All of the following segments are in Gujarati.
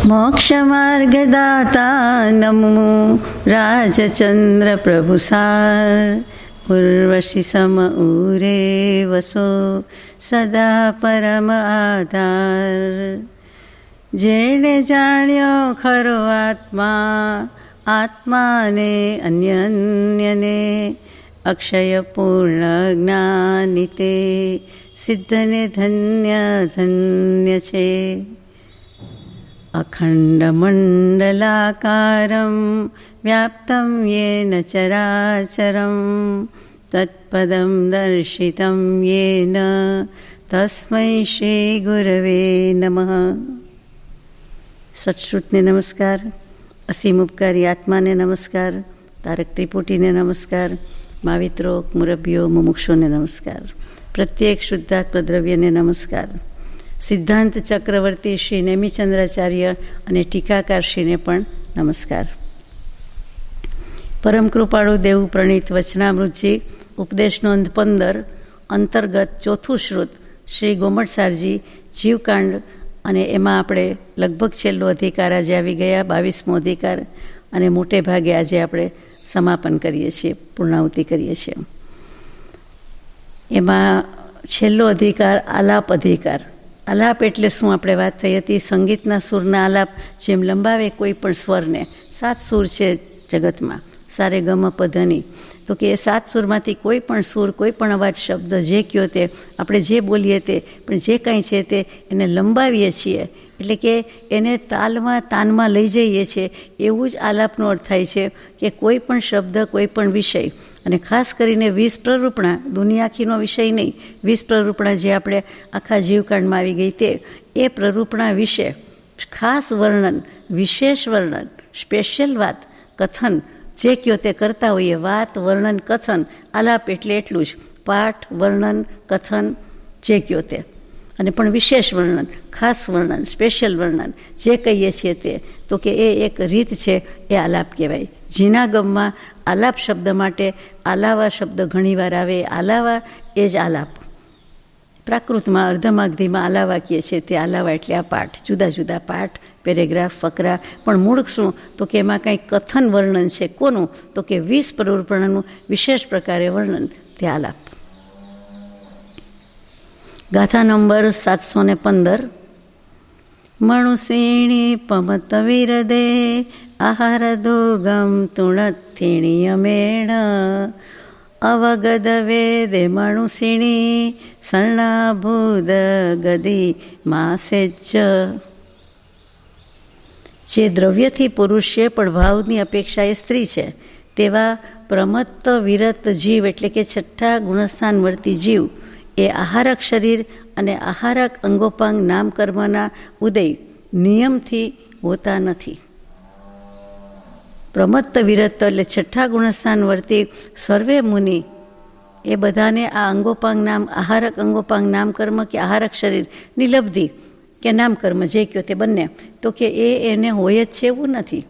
મોક્ષમાર્ગદાતા નમો રાજચંદ્ર પ્રભુસાર ઉર્વશી સમ ઉરે વસો સદા પરમ આધાર. જેણે જાણ્યો ખરો આત્મા, આત્માને અન્યને અક્ષય પૂર્ણ જ્ઞાનિતે સિદ્ધને ધન્ય ધન્ય છે. અખંડમંડલાકારં વ્યાપ્तं યેન ચરાચરં તત્પદં દર્શિतं યેન તસ્મૈ શ્રી ગુરવે નમઃ. સત્શ્રુતને નમસ્કાર, અસીમ ઉપકારી આત્માને નમસ્કાર, તારક ત્રિપુટીને નમસ્કાર, માવિત્રો મુરબ્બીઓ મુમુક્ષોને નમસ્કાર, પ્રત્યેક શુદ્ધાત્મ દ્રવ્યને નમસ્કાર. સિદ્ધાંત ચક્રવર્તી શ્રી નેમિચંદ્રાચાર્ય અને ટીકાકારશ્રીને પણ નમસ્કાર. પરમ કૃપાળુ દેવ પ્રણીત વચનામૃતજી ઉપદેશ નોંધ 15 અંતર્ગત ચોથું શ્રુત શ્રી ગોમટસારજી જીવકાંડ, અને એમાં આપણે લગભગ છેલ્લો અધિકાર આજે આવી ગયા, 22મો અધિકાર, અને મોટે ભાગે આજે આપણે સમાપન કરીએ છીએ, પૂર્ણાહુતિ કરીએ છીએ. એમાં છેલ્લો અધિકાર આલાપ અધિકાર. આલાપ એટલે શું આપણે વાત થઈ હતી, સંગીતના સૂરના આલાપ જેમ લંબાવે કોઈ પણ સ્વરને. 7 સૂર છે જગતમાં, સારે ગમ પધની. તો કે એ 7 સૂરમાંથી કોઈ પણ સૂર, કોઈ પણ અવાજ, શબ્દ જે કયો તે, આપણે જે બોલીએ તે, પણ જે કંઈ છે તે એને લંબાવીએ છીએ, એટલે કે એને તાલમાં તાનમાં લઈ જઈએ છીએ. એવું જ આલાપનો અર્થ થાય છે કે કોઈ પણ શબ્દ, કોઈ પણ વિષય, અને ખાસ કરીને 20 પ્રરૂપણા, દુનિયા આખીનો વિષય નહીં, 20 પ્રરૂપણા જે આપણે આખા જીવકાંડમાં આવી ગઈ તે, એ પ્રરૂપણા વિશે ખાસ વર્ણન, વિશેષ વર્ણન, સ્પેશિયલ વાત, કથન જે કયો તે કરતા હોઈએ. વાત, વર્ણન, કથન. આલાપ એટલે એટલું જ, પાઠ, વર્ણન, કથન જે કયો તે, અને પણ વિશેષ વર્ણન, ખાસ વર્ણન, સ્પેશિયલ વર્ણન જે કહીએ છીએ તે. તો કે એ એક રીત છે, એ આલાપ કહેવાય. જીનાગમમાં આલાપ શબ્દ માટે આલાવા શબ્દ ઘણીવાર આવે. આલાવા એ જ આલાપ. પ્રાકૃતમાં અર્ધમાગધીમાં આલાવા કહીએ છીએ, તે આલાવા એટલે આ પાઠ, જુદા જુદા પાઠ, પેરેગ્રાફ, ફકરા. પણ મૂળ શું, તો કે એમાં કંઈક કથન વર્ણન છે. કોનું, તો કે 20 પ્રરૂપણાનું વિશેષ પ્રકારે વર્ણન, તે આલાપ. ગાથા નંબર 715. મણુષીણી પમત વિરદે આહાર દોગમ તુણથિણીયમેણ અવગદ વેદે મણુષીણી શરણાભૂદ ગદી માસેજ. જે દ્રવ્યથી પુરુષ છે પણ ભાવની અપેક્ષા એ સ્ત્રી છે, તેવા પ્રમત્ત વિરત જીવ એટલે કે છઠ્ઠા ગુણસ્થાન વર્તી જીવ એ આહારક શરીર અને આહારક અંગોપાંગ નામકર્મના ઉદય નિયમથી હોતા નથી. પ્રમત્ત વિરત એટલે છઠ્ઠા ગુણસ્થાન વર્તી સર્વે મુનિ એ બધાને આ અંગોપાંગ નામ, આહારક અંગોપાંગ નામકર્મ કે આહારક શરીર નિલબ્ધિ કે નામકર્મ જે કયો તે બંને, તો કે એને હોય જ છે એવું નથી.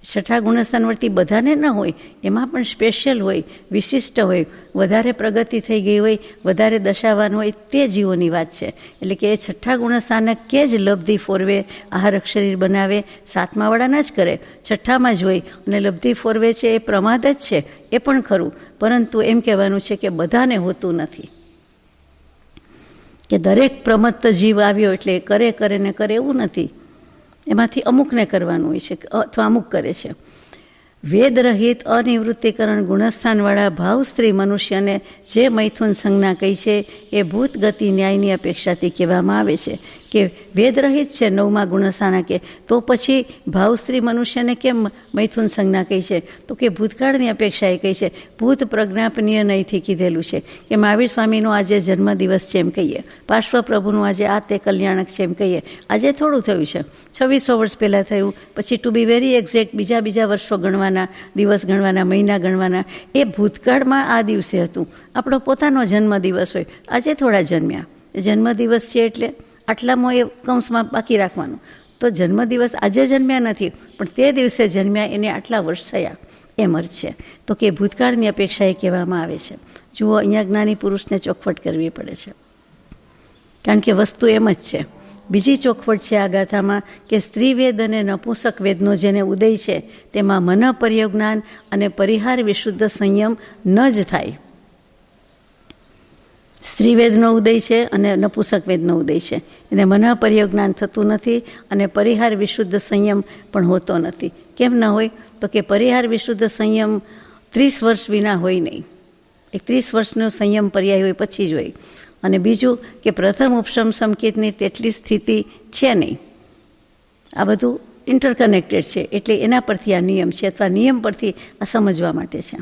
છઠ્ઠા ગુણસ્થાન વર્તી બધાને ન હોય, એમાં પણ સ્પેશિયલ હોય, વિશિષ્ટ હોય, વધારે પ્રગતિ થઈ ગઈ હોય, વધારે દશાવાન હોય, તે જીવોની વાત છે. એટલે કે એ છઠ્ઠા ગુણસ્થાન કે જ લબ્ધિ ફોરવે, આહારક શરીર બનાવે, 7મા વાળાના જ કરે, છઠ્ઠામાં જ હોય, અને લબ્ધિ ફોરવે છે એ પ્રમાદ જ છે, એ પણ ખરું. પરંતુ એમ કહેવાનું છે કે બધાને હોતું નથી, કે દરેક પ્રમત્ત જીવ આવ્યો એટલે કરે કરે ને કરે એવું નથી. એમાંથી અમુકને કરવાનું હોય છે, અથવા અમુક કરે છે. વેદરહિત અનિવૃત્તિકરણ ગુણસ્થાનવાળા ભાવ સ્ત્રી મનુષ્યને જે મૈથુન સંજ્ઞા કહી છે એ ભૂત ગતિ ન્યાયની અપેક્ષાથી કહેવામાં આવે છે. કે વેદરહિત છે 9મા ગુણસ્થાન, કે તો પછી ભાવ સ્ત્રી મનુષ્યને કેમ મૈથુન સંજ્ઞા કહી છે, તો કે ભૂતકાળની અપેક્ષાએ કહી છે. ભૂત પ્રજ્ઞાપનીય નહીંથી કીધેલું છે કે મહાવીર સ્વામીનો આજે જન્મદિવસ છે એમ કહીએ, પાર્શ્વ પ્રભુનું આજે આ તે કલ્યાણક છે એમ કહીએ. આજે થોડું થયું છે, 2600 વર્ષ પહેલાં થયું. પછી ટુ બી વેરી એક્ઝેક્ટ બીજા વર્ષો ગણવાના, દિવસ ગણવાના, મહિના ગણવાના. એ ભૂતકાળમાં આ દિવસે હતું. આપણો પોતાનો જન્મદિવસ હોય, આજે થોડા જન્મ્યા, જન્મદિવસ છે એટલે આટલામાં એ કૌંસમાં બાકી રાખવાનું. તો જન્મદિવસ આજે જન્મ્યા નથી, પણ તે દિવસે જન્મ્યા એને આટલા વર્ષ થયા, એમ અર્થ છે. તો કે ભૂતકાળની અપેક્ષા એ કહેવામાં આવે છે. જુઓ, અહીંયા જ્ઞાની પુરુષને ચોખવટ કરવી પડે છે, કારણ કે વસ્તુ એમ જ છે. બીજી ચોખવટ છે આ ગાથામાં કે સ્ત્રીવેદ અને નપુંસક વેદનો જેને ઉદય છે તેમાં મન પર્યજ્ઞાન અને પરિહાર વિશુદ્ધ સંયમ ન જ થાય. સ્ત્રીવેદનો ઉદય છે અને નપુંસક વેદનો ઉદય છે, એને મન પર્યજ્ઞાન થતું નથી અને પરિહાર વિશુદ્ધ સંયમ પણ હોતો નથી. કેમ ન હોય? તો કે પરિહાર વિશુદ્ધ સંયમ 30 વર્ષ વિના હોય નહીં. 30 વર્ષનો સંયમ પર્યાય હોય પછી જ હોય. અને બીજું કે પ્રથમ ઉપશમ સંકેતની તેટલી સ્થિતિ છે નહીં. આ બધું ઇન્ટરકનેક્ટેડ છે, એટલે એના પરથી આ નિયમ છે, અથવા નિયમ પરથી આ સમજવા માટે છે.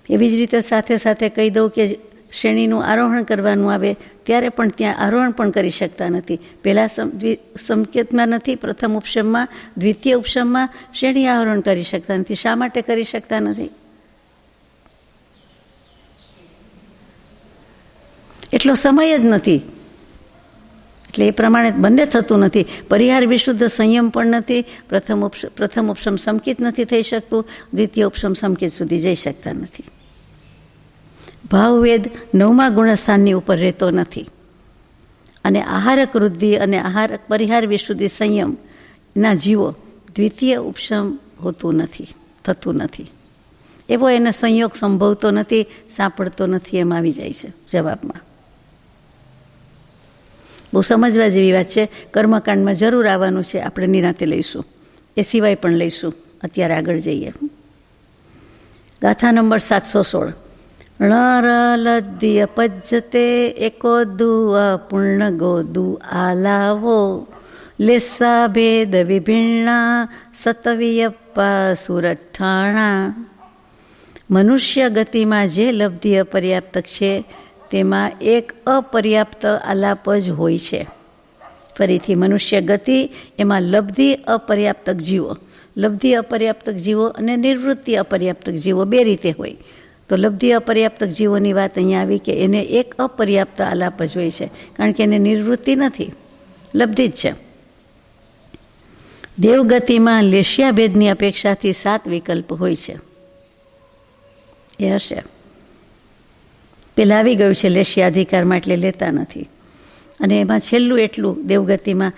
એવી જ રીતે સાથે સાથે કહી દઉં કે શ્રેણીનું આરોહણ કરવાનું આવે ત્યારે પણ ત્યાં આરોહણ પણ કરી શકતા નથી. પહેલાં સંકેતમાં નથી, પ્રથમ ઉપશમમાં, દ્વિતીય ઉપશમમાં શ્રેણી આરોહણ કરી શકતા નથી. શા માટે કરી શકતા નથી? એટલો સમય જ નથી, એટલે એ પ્રમાણે બંને થતું નથી. પરિહાર વિશુદ્ધ સંયમ પણ નથી. પ્રથમ ઉપશમ સંકેત નથી થઈ શકતું, દ્વિતીય ઉપશમ સંકેત સુધી જઈ શકતા નથી. ભાવવેદ 9મા ગુણસ્થાનની ઉપર રહેતો નથી. અને આહારક વૃદ્ધિ અને આહારક પરિહાર વિશુદ્ધિ સંયમના જીવો દ્વિતીય ઉપશમ હોતું નથી, થતું નથી. એવો એને સંયોગ સંભવતો નથી, સાંપડતો નથી, એમ આવી જાય છે જવાબમાં. બહુ સમજવા જેવી વાત છે. કર્મકાંડમાં જરૂર આવવાનું છે, આપણે નિરાંતે લઈશું, એ સિવાય પણ લઈશું. અત્યારે આગળ જઈએ. ગાથા નંબર 716. ણરલદ્ય પજ્જતે એકોદુ અપૂર્ણ ગોદુ આલાવો લેસ્સા ભેદ વિભિન્ના સતવિયપ્પા સુરઠ્ઠાણા. મનુષ્ય ગતિમાં જે લબ્ધિ અપર્યાપ્ત છે તેમાં એક અપર્યાપ્ત આલાપ જ હોય છે. ફરીથી, મનુષ્ય ગતિ એમાં લબ્ધિ અપર્યાપ્તક જીવો, લબ્ધિ અપર્યાપ્તક જીવો અને નિવૃત્તિ અપર્યાપ્તક જીવો બે રીતે હોય. તો લબ્ધિ અપર્યાપ્તક જીવોની વાત અહીંયા આવી કે એને એક અપર્યાપ્ત આલાપ જ હોય છે, કારણ કે એને નિવૃત્તિ નથી, લબ્ધિ જ છે. દેવગતિમાં લેશ્યાભેદની અપેક્ષાથી 7 વિકલ્પ હોય છે. એ હશે. પેલા આવી ગયું છે લેશ્યાધિકારમાં, એટલે લેતા નથી. અને એમાં છેલ્લું એટલું દેવગતિમાં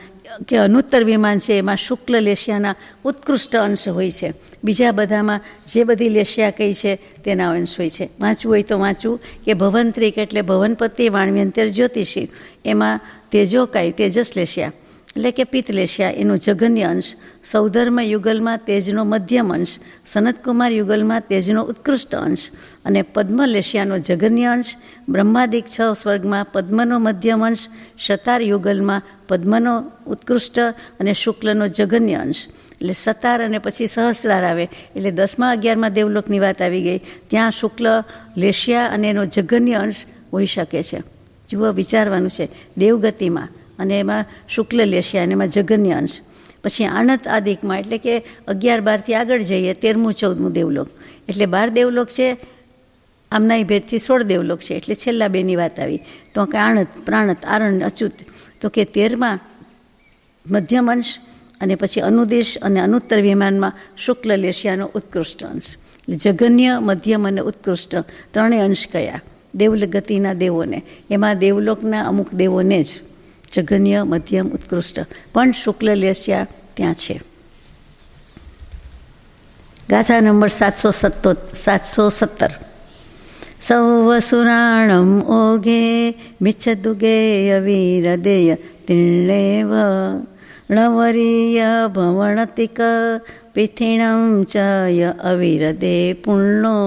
કે અનુત્તર વિમાન છે, એમાં શુક્લ લેશ્યાના ઉત્કૃષ્ટ અંશ હોય છે. બીજા બધામાં જે બધી લેશ્યા કઈ છે તેના અંશ હોય છે. વાંચવું હોય તો વાંચવું કે ભવંત્રિક એટલે ભવનપતિ વાણવ્યંતર જ્યોતિષી, એમાં તેજોકાય તેજસ લેશ્યા એટલે કે પિત્ત લેશ્યા એનો જઘન્ય અંશ, સૌધર્મ યુગલમાં તેજનો મધ્યમ અંશ, સનતકુમાર યુગલમાં તેજનો ઉત્કૃષ્ટ અંશ અને પદ્મ લેશ્યાનો જઘન્ય અંશ, બ્રહ્માદિક 6 સ્વર્ગમાં પદ્મનો મધ્યમ અંશ, શતાર યુગલમાં પદ્મનો ઉત્કૃષ્ટ અને શુક્લનો જઘન્ય અંશ. એટલે સતાર અને પછી સહસ્રાર આવે, એટલે 10મા 11મા દેવલોકની વાત આવી ગઈ. ત્યાં શુક્લ લેશ્યા અને એનો જઘન્ય અંશ હોઈ શકે છે. જુઓ, વિચારવાનું છે. દેવગતિમાં અને એમાં શુક્લ લેશ્યા અને એમાં જઘન્ય અંશ. પછી આણત આદિકમાં એટલે કે 11, 12થી આગળ જઈએ, 13મું 14મું દેવલોક, એટલે 12 દેવલોક છે. આમનાય ભેદથી 16 દેવલોક છે, એટલે છેલ્લા બેની વાત આવી. તો કે આણત, પ્રાણત, આરણ્ય, અચ્યુત, તો કે 13માં મધ્યમ અંશ અને પછી અનુદેશ અને અનુત્તર વિમાનમાં શુક્લ લેશ્યાનો ઉત્કૃષ્ટ અંશ. એટલે જઘન્ય, મધ્યમ અને ઉત્કૃષ્ટ ત્રણેય અંશ કયા? દેવગતિના દેવોને. એમાં દેવલોકના અમુક દેવોને જ જઘન્ય, મધ્યમ, ઉત્કૃષ્ટ, પણ શુક્લ લેશ્યા ત્યાં છે. ગાથા નંબર 717. સૌવસુરાણમ ઓઘે મિચ્છદુગે અવીરદેય તિર્ણેવ ણવરીય ભવણતિક પિથિણમ ચય અવિરદે પૂર્ણો.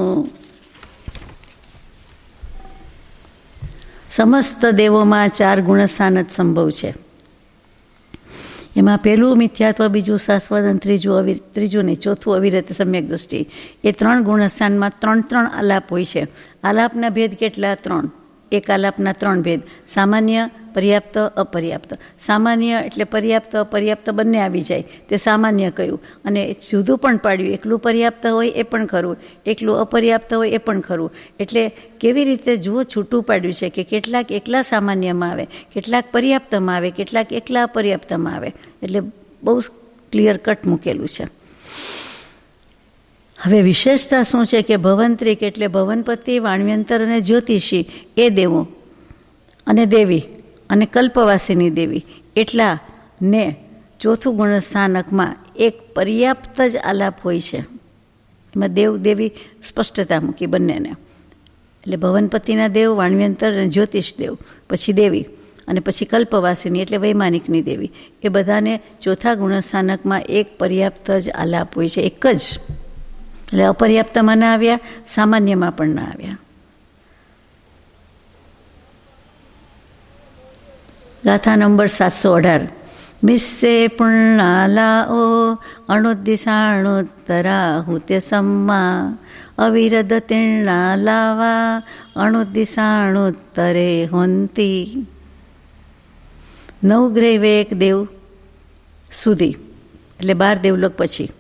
સમસ્ત દેવોમાં 4 ગુણસ્થાન જ સંભવ છે. એમાં પહેલું મિથ્યાત્વ, બીજું શાશ્વત અને ત્રીજું નહીં, ચોથું અવિરત સમ્યક દૃષ્ટિ. એ 3 ગુણસ્થાનમાં 3 આલાપ હોય છે. આલાપના ભેદ કેટલા? 3. એક આલાપના 3 ભેદ: સામાન્ય, પર્યાપ્ત, અપર્યાપ્ત. સામાન્ય એટલે પર્યાપ્ત અપર્યાપ્ત બંને આવી જાય, તે સામાન્ય કહ્યું. અને જુદું પણ પાડ્યું, એકલું પર્યાપ્ત હોય એ પણ ખરું, એકલું અપર્યાપ્ત હોય એ પણ ખરું. એટલે કેવી રીતે જુઓ છૂટું પાડ્યું છે કે કેટલાક એકલા સામાન્યમાં આવે, કેટલાક પર્યાપ્તમાં આવે, કેટલાક એકલા અપર્યાપ્તમાં આવે. એટલે બહુ ક્લિયર કટ મૂકેલું છે. હવે વિશેષતા શું છે કે ભવંત્રિક એટલે ભવનપતિ, વાણવ્યંતર અને જ્યોતિષી એ દેવો અને દેવી અને કલ્પવાસીની દેવી એટલા ને ચોથું ગુણસ્થાનકમાં એક પર્યાપ્ત જ આલાપ હોય છે. એમાં દેવ દેવી સ્પષ્ટતા મૂકી બંનેને. એટલે ભવનપતિના દેવ, વાણવ્યંતર અને જ્યોતિષ દેવ, પછી દેવી, અને પછી કલ્પવાસીની એટલે વૈમાનિકની દેવી. એ બધાને ચોથા ગુણસ્થાનકમાં એક પર્યાપ્ત જ આલાપ હોય છે, એક જ. એટલે અપર્યાપ્તમાં ના આવ્યા, સામાન્યમાં પણ ના આવ્યા. ગાથા નંબર 718. મિસ્સે પુણાલાઓ અણુદિશાણુત્તરાહુતે सम्मा અવિરદ તીર્ણાલાવા અણુદિશાણુત્તરે હોંતી. નવગ્રહવેક દેવ સુધી એટલે 12 દેવલોક પછી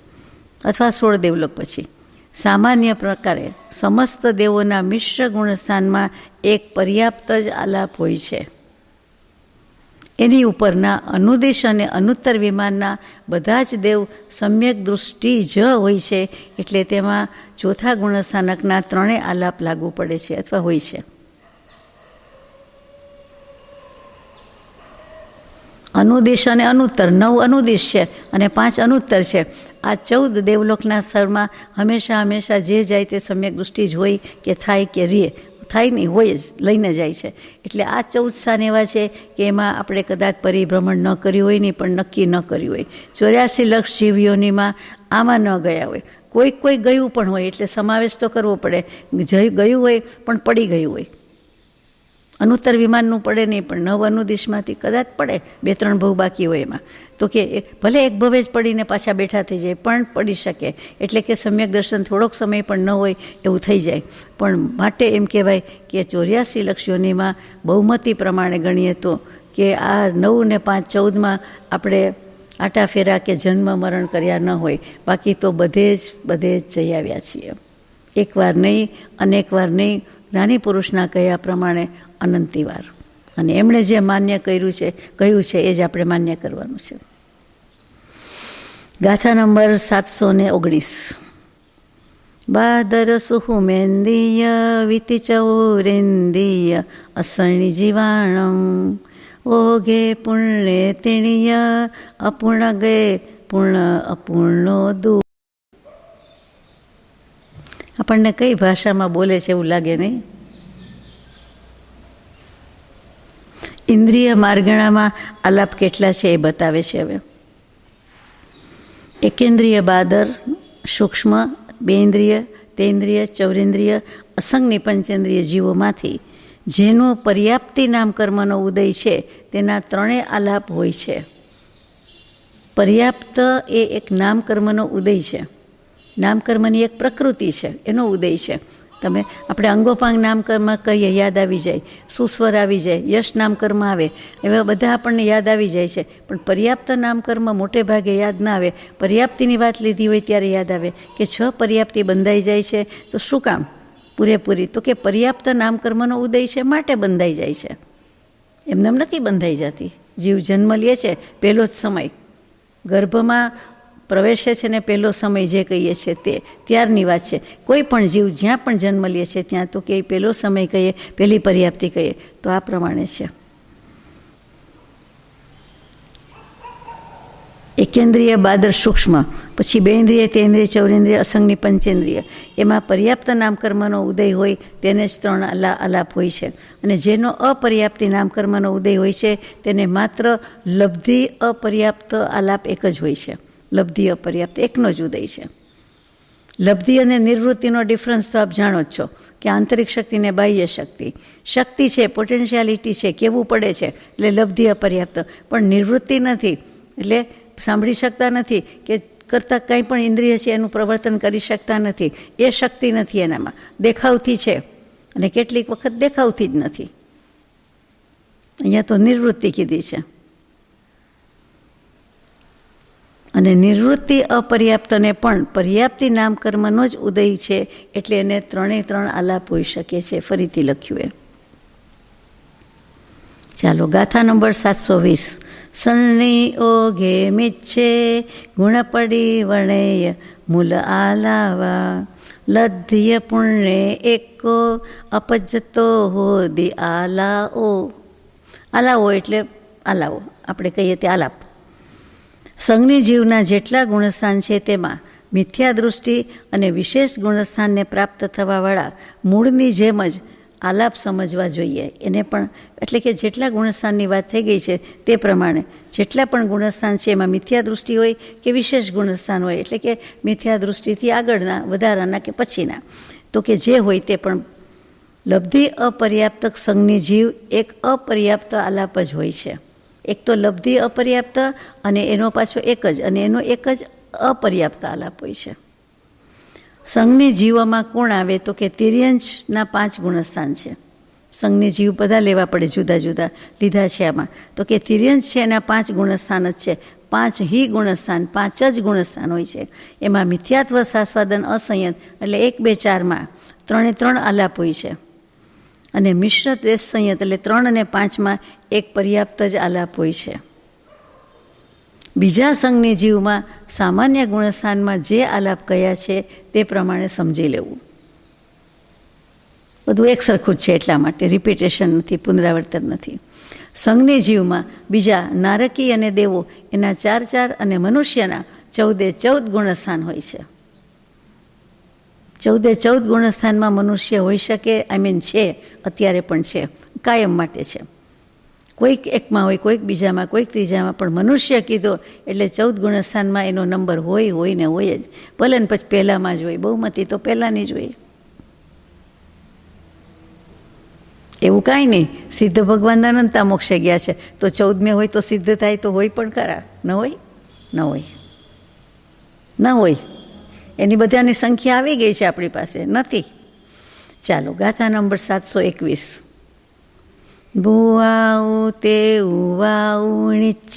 અથવા 16 દેવલોક પછી સામાન્ય પ્રકારે સમસ્ત દેવોના મિશ્ર ગુણસ્થાનમાં એક પર્યાપ્ત જ આલાપ હોય છે. એની ઉપરના અનુદેશ અને અનુત્તર વિમાનના બધા જ દેવ સમ્યક દૃષ્ટિ જ હોય છે. એટલે તેમાં ચોથા ગુણસ્થાનકના 3 આલાપ લાગુ પડે છે અથવા હોય છે. અનુદેશ અને અનુત્તર 9 અનુદેશ છે અને 5 અનુત્તર છે. આ 14 દેવલોકના સ્તરમાં હંમેશા જે જાય તે સમ્યક દૃષ્ટિ જ હોય કે થાય કે રે, થાય નહીં, હોય જ, લઈને જાય છે. એટલે આ 14 સ્થાન એવા છે કે એમાં આપણે કદાચ પરિભ્રમણ ન કર્યું હોય નહીં, પણ નક્કી ન કર્યું હોય. 84 લક્ષ જીવયોનીમાં આમાં ન ગયા હોય, કોઈ ગયું પણ હોય, એટલે સમાવેશ તો કરવો પડે. ગયું હોય પણ પડી ગયું હોય. અનુત્તર વિમાનનું પડે નહીં, પણ 9 અનુદિશમાંથી કદાચ પડે, 2-3 ભવ બાકી હોય એમાં. તો કે ભલે એક ભવે જ પડીને પાછા બેઠા થઈ જાય, પણ પડી શકે. એટલે કે સમ્યક દર્શન થોડોક સમય પણ ન હોય એવું થઈ જાય. પણ માટે એમ કહેવાય કે 84 લક્ષ યોનીમાં બહુમતી પ્રમાણે ગણીએ તો કે આ 9 ને 5 14માં આપણે આટા ફેરા કે જન્મ મરણ કર્યા ન હોય. બાકી તો બધે જ જઈ આવ્યા છીએ. એકવાર નહીં, અનેકવાર નહીં, જ્ઞાની પુરુષના કહ્યા પ્રમાણે અનંતી વાર. અને એમણે જે માન્ય કહ્યું છે એ જ આપણે માન્ય કરવાનું છે. ગાથા નંબર 719. બાદર સુહુમેન્દીય વિતિ ચૌરેન્દીય અસણી જીવાણમ ઓઘે પુણ્ય તિણ્ય અપૂર્ણ ગે પૂર્ણ અપૂર્ણો દુ. આપણને કઈ ભાષામાં બોલે છે એવું લાગે નહીં? ઇન્દ્રિય માર્ગણામાં આલાપ કેટલા છે એ બતાવે છે. હવે એકેન્દ્રિય બાદર, સૂક્ષ્મ, 2 ઇન્દ્રિય, 3 ઇન્દ્રિય, ચૌરેન્દ્રિય, અસંગની પંચેન્દ્રિય જીવોમાંથી જેનું પર્યાપ્તિ નામ કર્મનો ઉદય છે તેના 3 આલાપ હોય છે. પર્યાપ્ત એ એક નામ કર્મનો ઉદય છે. નામકર્મની એક પ્રકૃતિ છે, એનો ઉદય છે. આપણે અંગોપાંગ નામકર્મ કહીએ, યાદ આવી જાય. સુસ્વર આવી જાય, યશ નામકર્મ આવે, એવા બધા આપણને યાદ આવી જાય છે. પણ પર્યાપ્ત નામકર્મ મોટે ભાગે યાદ ના આવે. પર્યાપ્તિની વાત લીધી હોય ત્યારે યાદ આવે કે પર્યાપ્તિ બંધાઈ જાય છે. તો શું કામ પૂરેપૂરી? તો કે પર્યાપ્ત નામકર્મનો ઉદય છે માટે બંધાઈ જાય છે. એમને નથી બંધાઈ જતી. જીવ જન્મ લે છે પહેલો જ સમય, ગર્ભમાં પ્રવેશે છે ને પહેલો સમય જે કહીએ છીએ તે ત્યારની વાત છે. કોઈ પણ જીવ જ્યાં પણ જન્મ લે છે ત્યાં તો કે પહેલો સમય કહીએ, પહેલી પર્યાપ્તિ કહીએ, તો આ પ્રમાણે છે. એકેન્દ્રિય બાદર સૂક્ષ્મ, પછી 2 ઇન્દ્રિય, 3 ઇન્દ્રિય, ચૌરેન્દ્રિય, અસંગની પંચેન્દ્રિય, એમાં પર્યાપ્ત નામકર્મનો ઉદય હોય તેને જ 3 આલાપ હોય છે. અને જેનો અપર્યાપ્તિ નામકર્મનો ઉદય હોય છે તેને માત્ર લબ્ધિ અપર્યાપ્ત આલાપ એક જ હોય છે. લબ્ધિ અપર્યાપ્ત એકનો જ ઉદય છે. લબ્ધિ અને નિવૃત્તિનો ડિફરન્સ તો આપ જાણો જ છો કે આંતરિક શક્તિ ને બાહ્ય શક્તિ. શક્તિ છે, પોટેન્શિયાલિટી છે, કેવું પડે છે એટલે લબ્ધિ અપર્યાપ્ત. પણ નિવૃત્તિ નથી એટલે સાંભળી શકતા નથી કે કરતાં કંઈ પણ ઇન્દ્રિય છે એનું પ્રવર્તન કરી શકતા નથી. એ શક્તિ નથી એનામાં. દેખાવથી છે અને કેટલીક વખત દેખાવથી જ નથી. અહીંયા તો નિવૃત્તિ કીધી છે. અને નિવૃત્તિ અપર્યાપ્તને પણ પર્યાપ્તિ નામકર્મનો જ ઉદય છે એટલે એને 3 આલાપ હોઈ શકે છે. ફરીથી લખ્યું એ. ચાલો ગાથા નંબર 720. સણની ઓઘે મિચ્છે ગુણપડી વણેય મૂલ આલાવા લધ્ય પુણ્ય એકો અપજતો હોદી આલાઓ. આલાવો એટલે આલાવો, આપણે કહીએ તે આલાપ. સંજ્ઞી જીવના જેટલા ગુણસ્થાન છે તેમાં મિથ્યા દૃષ્ટિ અને વિશેષ ગુણસ્થાનને પ્રાપ્ત થવાવાળા મૂળની જેમ જ આલાપ સમજવા જોઈએ. એને પણ એટલે કે જેટલા ગુણસ્થાનની વાત થઈ ગઈ છે તે પ્રમાણે જેટલા પણ ગુણસ્થાન છે એમાં મિથ્યા દૃષ્ટિ હોય કે વિશેષ ગુણસ્થાન હોય, એટલે કે મિથ્યા દૃષ્ટિથી આગળના, વધારાના કે પછીના, તો કે જે હોય તે પણ લબ્ધિ અપર્યાપ્ત સંજ્ઞી જીવ એક અપર્યાપ્ત આલાપ જ હોય છે. એક તો લબ્ધિ અપર્યાપ્ત અને એનો પાછો એક જ, અને એનો એક જ અપર્યાપ્ત આલાપ હોય છે. સંજ્ઞી જીવોમાં કોણ આવે તો કે તિર્યંશના 5 ગુણસ્થાન છે. સંજ્ઞી જીવ બધા લેવા પડે, જુદા જુદા લીધા છે આમાં. તો કે તિર્યંશ છે એના 5 ગુણસ્થાન જ છે. 5 હિ ગુણસ્થાન, 5 જ ગુણસ્થાન હોય છે. એમાં મિથ્યાત્વ, સાસ્વાદન, અસંયત એટલે 1, 2, 4માં 3 આલાપ હોય છે. અને મિશ્ર દેશ સંયત એટલે 3 અને 5માં એક પર્યાપ્ત જ આલાપ હોય છે. બીજા સંજ્ઞી જીવમાં સામાન્ય ગુણસ્થાનમાં જે આલાપ કયા છે તે પ્રમાણે સમજી લેવું. બધું એક સરખું જ છે, એટલા માટે રિપીટેશન નથી, પુનરાવર્તન નથી. સંજ્ઞી જીવમાં બીજા નારકી અને દેવો એના 4 અને મનુષ્યના 14 ગુણસ્થાન હોય છે. 14 ગુણસ્થાનમાં મનુષ્ય હોઈ શકે, છે, અત્યારે પણ છે, કાયમ માટે છે. કોઈક એકમાં હોય, કોઈક બીજામાં, કોઈક ત્રીજામાં, પણ મનુષ્ય કીધો એટલે 14 ગુણસ્થાનમાં એનો નંબર હોય ને હોય જ. ભલે ને પછી પહેલામાં જ હોય, બહુમતી તો પહેલાંની જ હોય. એવું કાંઈ નહીં, સિદ્ધ ભગવાન અનંતા મોક્ષે ગયા છે તો 14 હોય તો સિદ્ધ થાય તો હોય પણ ખરા, ન હોય? ન હોય. એની બધાની સંખ્યા આવી ગઈ છે આપણી પાસે, નથી. ચાલો, ગાથા નંબર 721. ભુવાઉ તે ઉવાઉણિચ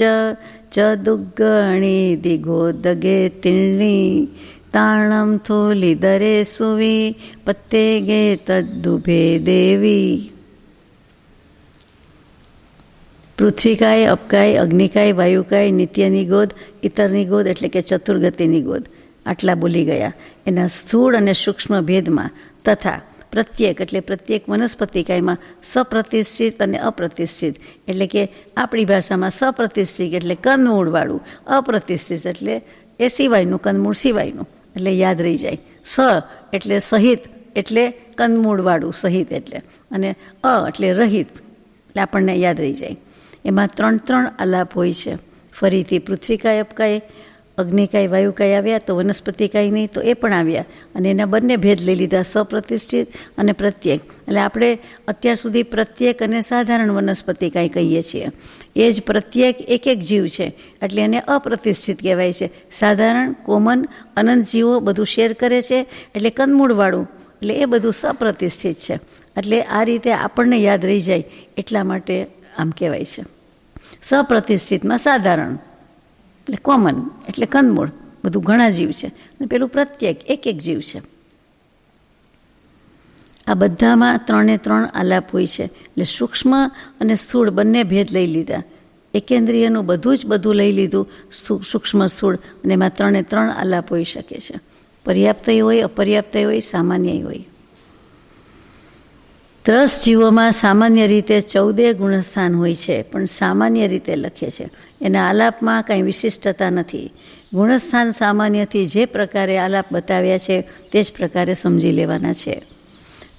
ચ દુગ્ગણી દિગોદગે તિર્ણી તાણમ થોલી દરે સુવી પત્તે ગે તદ્દુભે દેવી. પૃથ્વીકાય, અપકાય, અગ્નિકાય, વાયુકાય, નિત્યની ગોદ, ઇતરની ગોદ એટલે કે ચતુર્ગતિની ગોદ, આટલા બોલી ગયા. એના સ્થૂળ અને સૂક્ષ્મ ભેદમાં તથા પ્રત્યેક એટલે પ્રત્યેક વનસ્પતિકાયમાં સપ્રતિષ્ઠિત અને અપ્રતિષ્ઠિત એટલે કે આપણી ભાષામાં સપ્રતિષ્ઠિત એટલે કંદમૂળવાળું, અપ્રતિષ્ઠિત એટલે એ સિવાયનું, કંદમૂળ સિવાયનું, એટલે યાદ રહી જાય. સ એટલે સહિત એટલે કંદમૂળવાળું, સહિત એટલે, અને એટલે રહિત એટલે આપણને યાદ રહી જાય. એમાં 3 આલાપ હોય છે. ફરીથી પૃથ્વીકાય, અપકાય, અગ્નિકાય, વાયુકાય આવ્યા તો વનસ્પતિકાય નહીં તો એ પણ આવ્યા, અને એના બંને ભેદ લઈ લીધા, સપ્રતિષ્ઠિત અને પ્રત્યેક. એટલે આપણે અત્યાર સુધી પ્રત્યેક અને સાધારણ વનસ્પતિકાય કહીએ છીએ. એ જ પ્રત્યેક એક જીવ છે એટલે એને અપ્રતિષ્ઠિત કહેવાય છે. સાધારણ, કોમન, અનંત જીવો બધું શેર કરે છે એટલે કંદમૂળવાળું, એટલે એ બધું સપ્રતિષ્ઠિત છે. એટલે આ રીતે આપણને યાદ રહી જાય એટલા માટે આમ કહેવાય છે. સપ્રતિષ્ઠિતમાં સાધારણ એટલે કોમન એટલે કંદમૂળ, બધું ઘણા જીવ છે, અને પેલું પ્રત્યેક એક જીવ છે. આ બધામાં 3 આલાપ હોય છે. એટલે સૂક્ષ્મ અને સ્થૂળ બંને ભેદ લઈ લીધા. એકેન્દ્રિયનું બધું લઈ લીધું, સૂક્ષ્મ સ્થૂળ, અને એમાં 3 આલાપ હોઈ શકે છે. પર્યાપ્ત હોય, અપર્યાપ્ત હોય, સામાન્ય હોય. 10 જીવોમાં સામાન્ય રીતે 14 ગુણસ્થાન હોય છે, પણ સામાન્ય રીતે લખે છે. એના આલાપમાં કાંઈ વિશિષ્ટતા નથી. ગુણસ્થાન સામાન્યથી જે પ્રકારે આલાપ બતાવ્યા છે તે જ પ્રકારે સમજી લેવાના છે.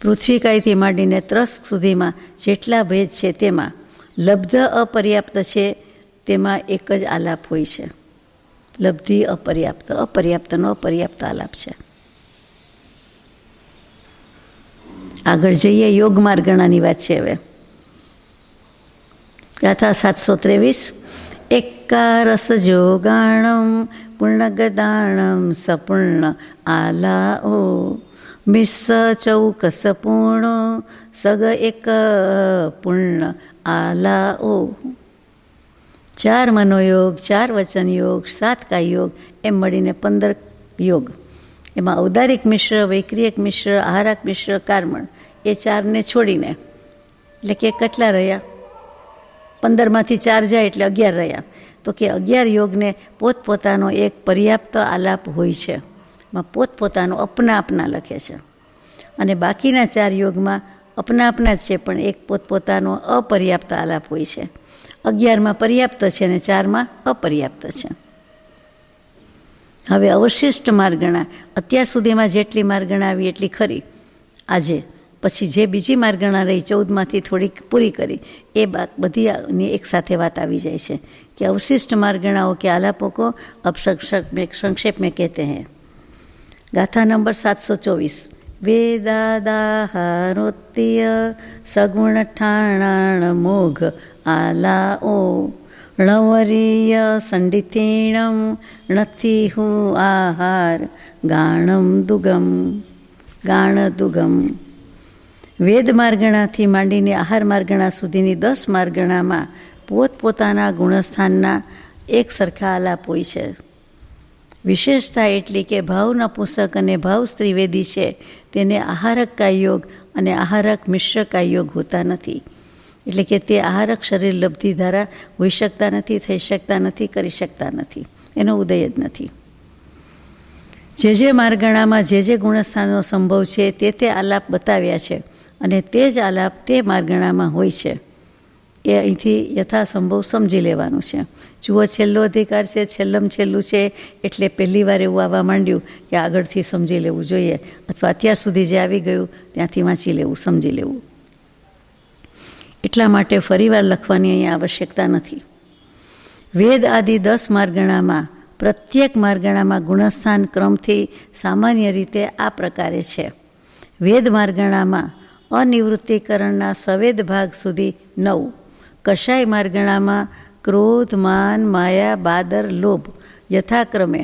પૃથ્વીકાયથી માંડીને ત્રસ સુધીમાં જેટલા ભેદ છે તેમાં લબ્ધ અપર્યાપ્ત છે તેમાં એક જ આલાપ હોય છે. લબ્ધિ અપર્યાપ્ત, અપર્યાપ્તનો અપર્યાપ્ત આલાપ છે. આગળ જઈએ, યોગ માર્ગણાની વાત છે હવે. ગાથા 723. એકારસ જોગાણમ પૂર્ણગદાણમ સપૂર્ણ આલાઓ મિસ્સ ચૌકસ પૂર્ણો સગ એક પૂર્ણ આલાઓ. 4 મનોયોગ, 4 વચન યોગ, 7 કાય યોગ, એમ મળીને 15 યોગ. એમાં ઔદારિક મિશ્ર, વૈક્રિયક મિશ્ર, આહારક મિશ્ર, કાર્મણ, એ 4ને છોડીને એટલે કે કેટલા રહ્યા? 15માંથી 4 જાય એટલે 11 રહ્યા. તો કે 11 યોગને પોતપોતાનો એક પર્યાપ્ત આલાપ હોય છે. એમાં પોતપોતાનો અપના લખે છે. અને બાકીના 4 યોગમાં અપના જ છે, પણ એક પોતપોતાનો અપર્યાપ્ત આલાપ હોય છે. 11માં પર્યાપ્ત છે અને 4માં અપર્યાપ્ત છે. હવે અવશિષ્ટ માર્ગણા, અત્યાર સુધીમાં જેટલી માર્ગણા આવી એટલી ખરી. આજે પછી જે બીજી માર્ગણા રહી 14માંથી થોડીક પૂરી કરી, એ બધીની એક સાથે વાત આવી જાય છે કે અવશિષ્ટ માર્ગણાઓ કે આલાપો को अब संक्षेप में कहते हैं. गाथा नंबर 724. वेदादाहारोत्तीय सगुण ठाणाण मोघ आलाओ णवरीय संडितीणम णथी हु आहार गाणम दुगम. વેદ માર્ગણાથી માંડીને આહાર માર્ગણા સુધીની 10 માર્ગણામાં પોતપોતાના ગુણસ્થાનના એક સરખા આલાપ હોય છે. વિશેષતા એટલી કે ભાવ નપુંસક અને ભાવ સ્ત્રીવેદી છે તેને આહારક કાયયોગ અને આહારક મિશ્ર કાયયોગ હોતા નથી. એટલે કે તે આહારક શરીર લબ્ધિ ધારા હોઈ શકતા નથી, થઈ શકતા નથી, કરી શકતા નથી, એનો ઉદય જ નથી. જે માર્ગણામાં જે ગુણસ્થાનનો સંભવ છે તે આલાપ બતાવ્યા છે અને તે જ આલાપ તે માર્ગણામાં હોય છે. એ અહીંથી યથાસંભવ સમજી લેવાનું છે. જુઓ, છેલ્લો અધિકાર છે, છેલ્લું છે, એટલે પહેલી વાર એવું આવવા માંડ્યું કે આગળથી સમજી લેવું જોઈએ, અથવા અત્યાર સુધી જે આવી ગયું ત્યાંથી વાંચી લેવું, સમજી લેવું. એટલા માટે ફરીવાર લખવાની અહીંયા આવશ્યકતા નથી. વેદ આદિ 10 માર્ગણામાં પ્રત્યેક માર્ગણામાં ગુણસ્થાન ક્રમથી સામાન્ય રીતે આ પ્રકારે છે. વેદ માર્ગણામાં અનિવૃત્તિકરણના સવેદ ભાગ સુધી 9, કષાય માર્ગણામાં ક્રોધ, માન, માયા, બાદર, લોભ યથાક્રમે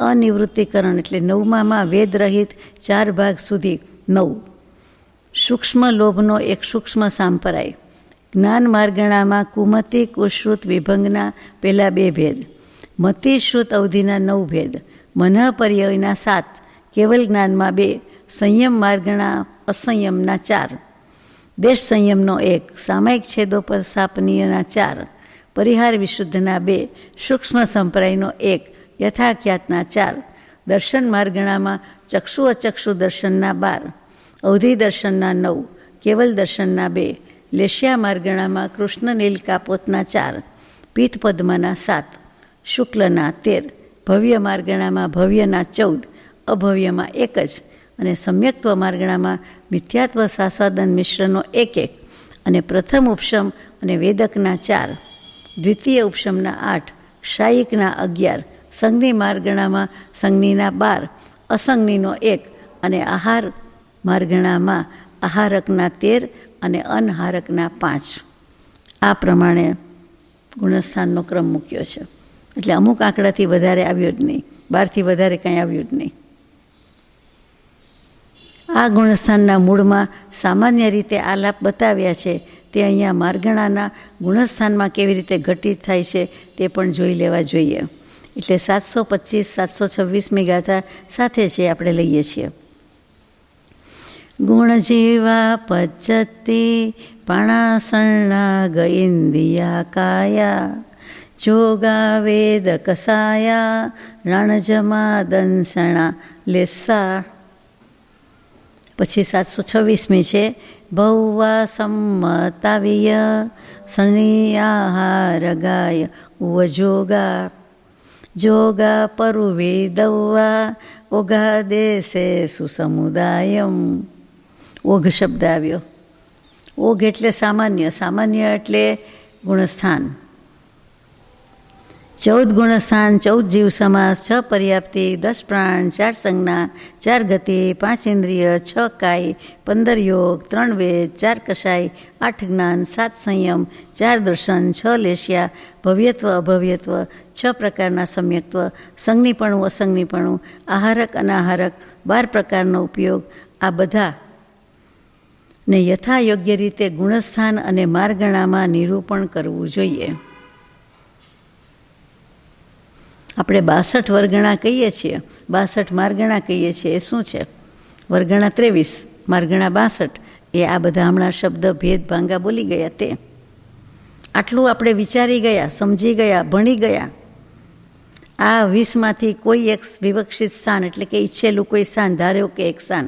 અનિવૃત્તિકરણ એટલે 9માં વેદ રહિત 4 ભાગ સુધી 9, સૂક્ષ્મ લોભનો એક સૂક્ષ્મ સાંપરાય. જ્ઞાન માર્ગણામાં કુમતિ, કુશ્રુત, વિભંગના પહેલા 2 ભેદ, મતિ શ્રુત અવધિના 9 ભેદ, મનઃપર્યયના 7, કેવલ જ્ઞાનમાં 2, સંયમ માર્ગણા અસંયમના 4, દેશ સંયમનો 1, સામાયિક છેદો પર સાપનીયના 4, પરિહાર વિશુદ્ધના 2, સૂક્ષ્મ સંપ્રાયનો 1, યથાખ્યાતના 4, દર્શન માર્ગણામાં ચક્ષુ અચક્ષુ દર્શનના 12, અવધિ દર્શનના 9, કેવલ દર્શનના 2, લેશ્યા માર્ગણામાં કૃષ્ણ નીલ કાપોતના 4, પીત પદ્મના 7, શુક્લના 13, ભવ્ય માર્ગણામાં ભવ્યના 14, અભવ્યમાં 1 જ, અને સમ્યક્ત્વ માર્ગણામાં મિથ્યાત્વ સાસાદન મિશ્રનો 1 અને પ્રથમ ઉપશમ અને વેદકના 4, દ્વિતીય ઉપશમના 8, ક્ષાયિકના 11, સંજ્ઞી માર્ગણામાં સંજ્ઞીના 12, અસંજ્ઞીનો 1 અને આહાર માર્ગણામાં આહારકના 13 અને અનહારકના 5. આ પ્રમાણે ગુણસ્થાનનો ક્રમ મૂક્યો છે. એટલે અમુક આંકડાથી વધારે આવ્યો જ નહીં, 12થી વધારે કંઈ આવ્યું જ નહીં. આ ગુણસ્થાનના મૂળમાં સામાન્ય રીતે આલાપ બતાવ્યા છે તે અહીંયા માર્ગણાના ગુણસ્થાનમાં કેવી રીતે ઘટિત થાય છે તે પણ જોઈ લેવા જોઈએ. એટલે 725-726મી ગાથા સાથે છે આપણે લઈએ છીએ. ગુણ જીવા પજ્જતિ પાણાસરણા ગઇન્દિયા કાયા જોગા વેદ કસાયા રણજમા દંસણા લેસ્સા. પછી 726મી છે ભૌવા સંમતાવિય શનિયાહાર ગાય ઉવજોગા જોગા પરુવેદવ્વા ઓઘા દેશે સુસમુદાયમ. ઓઘ શબ્દ આવ્યો. ઓઘ એટલે સામાન્ય, સામાન્ય એટલે ગુણસ્થાન. 14 ગુણસ્થાન, 14 જીવ સમાસ, 6 પર્યાપ્તિ, 10 પ્રાણ, 4 સંજ્ઞા, 4 ગતિ, 5 ઇન્દ્રિય, 6 કાય, 15 યોગ, 3 વેદ, 4 કષાય, 8 જ્ઞાન, 7 સંયમ, 4 દર્શન, 6 લેશ્યા, ભવ્યત્વ અભવ્યત્વ, 6 પ્રકારના સમ્યક્ત્વ, સંજ્ઞીપણું અસંજ્ઞીપણું, આહારક અનાહારક, 12 પ્રકારનો ઉપયોગ, આ બધા ને યથાયોગ્ય રીતે ગુણસ્થાન અને માર્ગણામાં નિરૂપણ કરવું જોઈએ. આપણે 62 વર્ગણા કહીએ છીએ, 62 માર્ગણા કહીએ છીએ. એ શું છે? વર્ગણા 23, માર્ગણા 62. એ આ બધા હમણાં શબ્દ ભેદ ભાંગા બોલી ગયા તે. આટલું આપણે વિચારી ગયા, સમજી ગયા, ભણી ગયા. આ 20માંથી કોઈ એક વિવક્ષિત સ્થાન એટલે કે ઈચ્છેલું કોઈ સ્થાન ધાર્યો કે એક સ્થાન,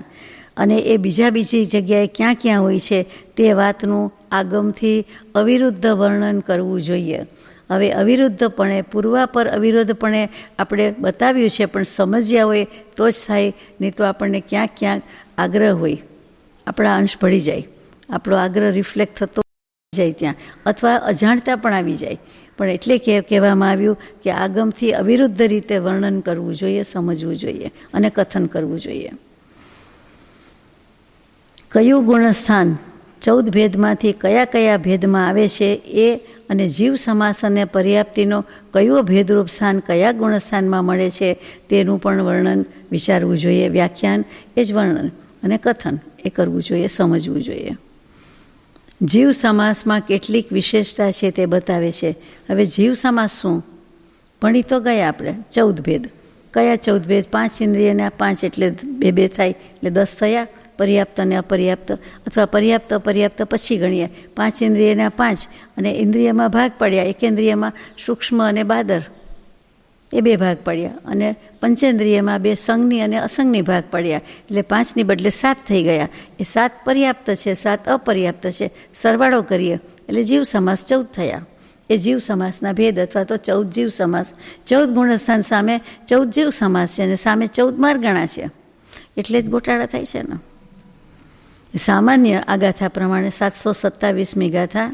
અને એ બીજી જગ્યાએ ક્યાં ક્યાં હોય છે તે વાતનું આગમથી અવિરુદ્ધ વર્ણન કરવું જોઈએ. હવે અવિરુદ્ધપણે પૂર્વાપર અવિરુદ્ધપણે આપણે બતાવ્યું છે, પણ સમજ્યા હોય તો જ થાય, નહીં તો આપણને ક્યાંક ક્યાંક આગ્રહ હોય, આપણા અંશ ભળી જાય, આપણો આગ્રહ રિફ્લેક્ટ થતો જાય ત્યાં, અથવા અજાણતા પણ આવી જાય. પણ એટલે કહેવામાં આવ્યું કે આગમથી અવિરુદ્ધ રીતે વર્ણન કરવું જોઈએ, સમજવું જોઈએ અને કથન કરવું જોઈએ. કયું ગુણસ્થાન 14 ભેદમાંથી કયા કયા ભેદમાં આવે છે એ, અને જીવ સમાસ અને પર્યાપ્તિનો કયો ભેદરૂપ સ્થાન કયા ગુણસ્થાનમાં મળે છે તેનું પણ વર્ણન વિચારવું જોઈએ. વ્યાખ્યાન એ જ વર્ણન અને કથન એ કરવું જોઈએ, સમજવું જોઈએ. જીવ સમાસમાં કેટલીક વિશેષતા છે તે બતાવે છે. હવે જીવ સમાસ શું ભણી તો ગયા આપણે. 14 ભેદ. કયા 14 ભેદ? 5 ઇન્દ્રિયના 5 એટલે 2 થાય એટલે 10 થયા. પર્યાપ્ત અને અપર્યાપ્ત, અથવા પર્યાપ્ત અપર્યાપ્ત પછી ગણીએ. 5 ઇન્દ્રિયના 5 અને ઇન્દ્રિયમાં ભાગ પડ્યા. એકેન્દ્રિયમાં સૂક્ષ્મ અને બાદર એ 2 ભાગ પડ્યા, અને પંચેન્દ્રિયમાં 2 સંજ્ઞી અને અસંજ્ઞી ભાગ પડ્યા, એટલે 5ની બદલે 7 થઈ ગયા. એ 7 પર્યાપ્ત છે, 7 અપર્યાપ્ત છે. સરવાળો કરીએ એટલે જીવ સમાસ 14 થયા. એ જીવ સમાસના ભેદ, અથવા તો 14 જીવ સમાસ. 14 ગુણસ્થાન સામે 14 જીવ સમાસ છે, અને સામે 14 માર્ગણા છે, એટલે જ ગોટાળા થાય છે ને. સામાન્ય આ ગાથા પ્રમાણે 727મી ગાથા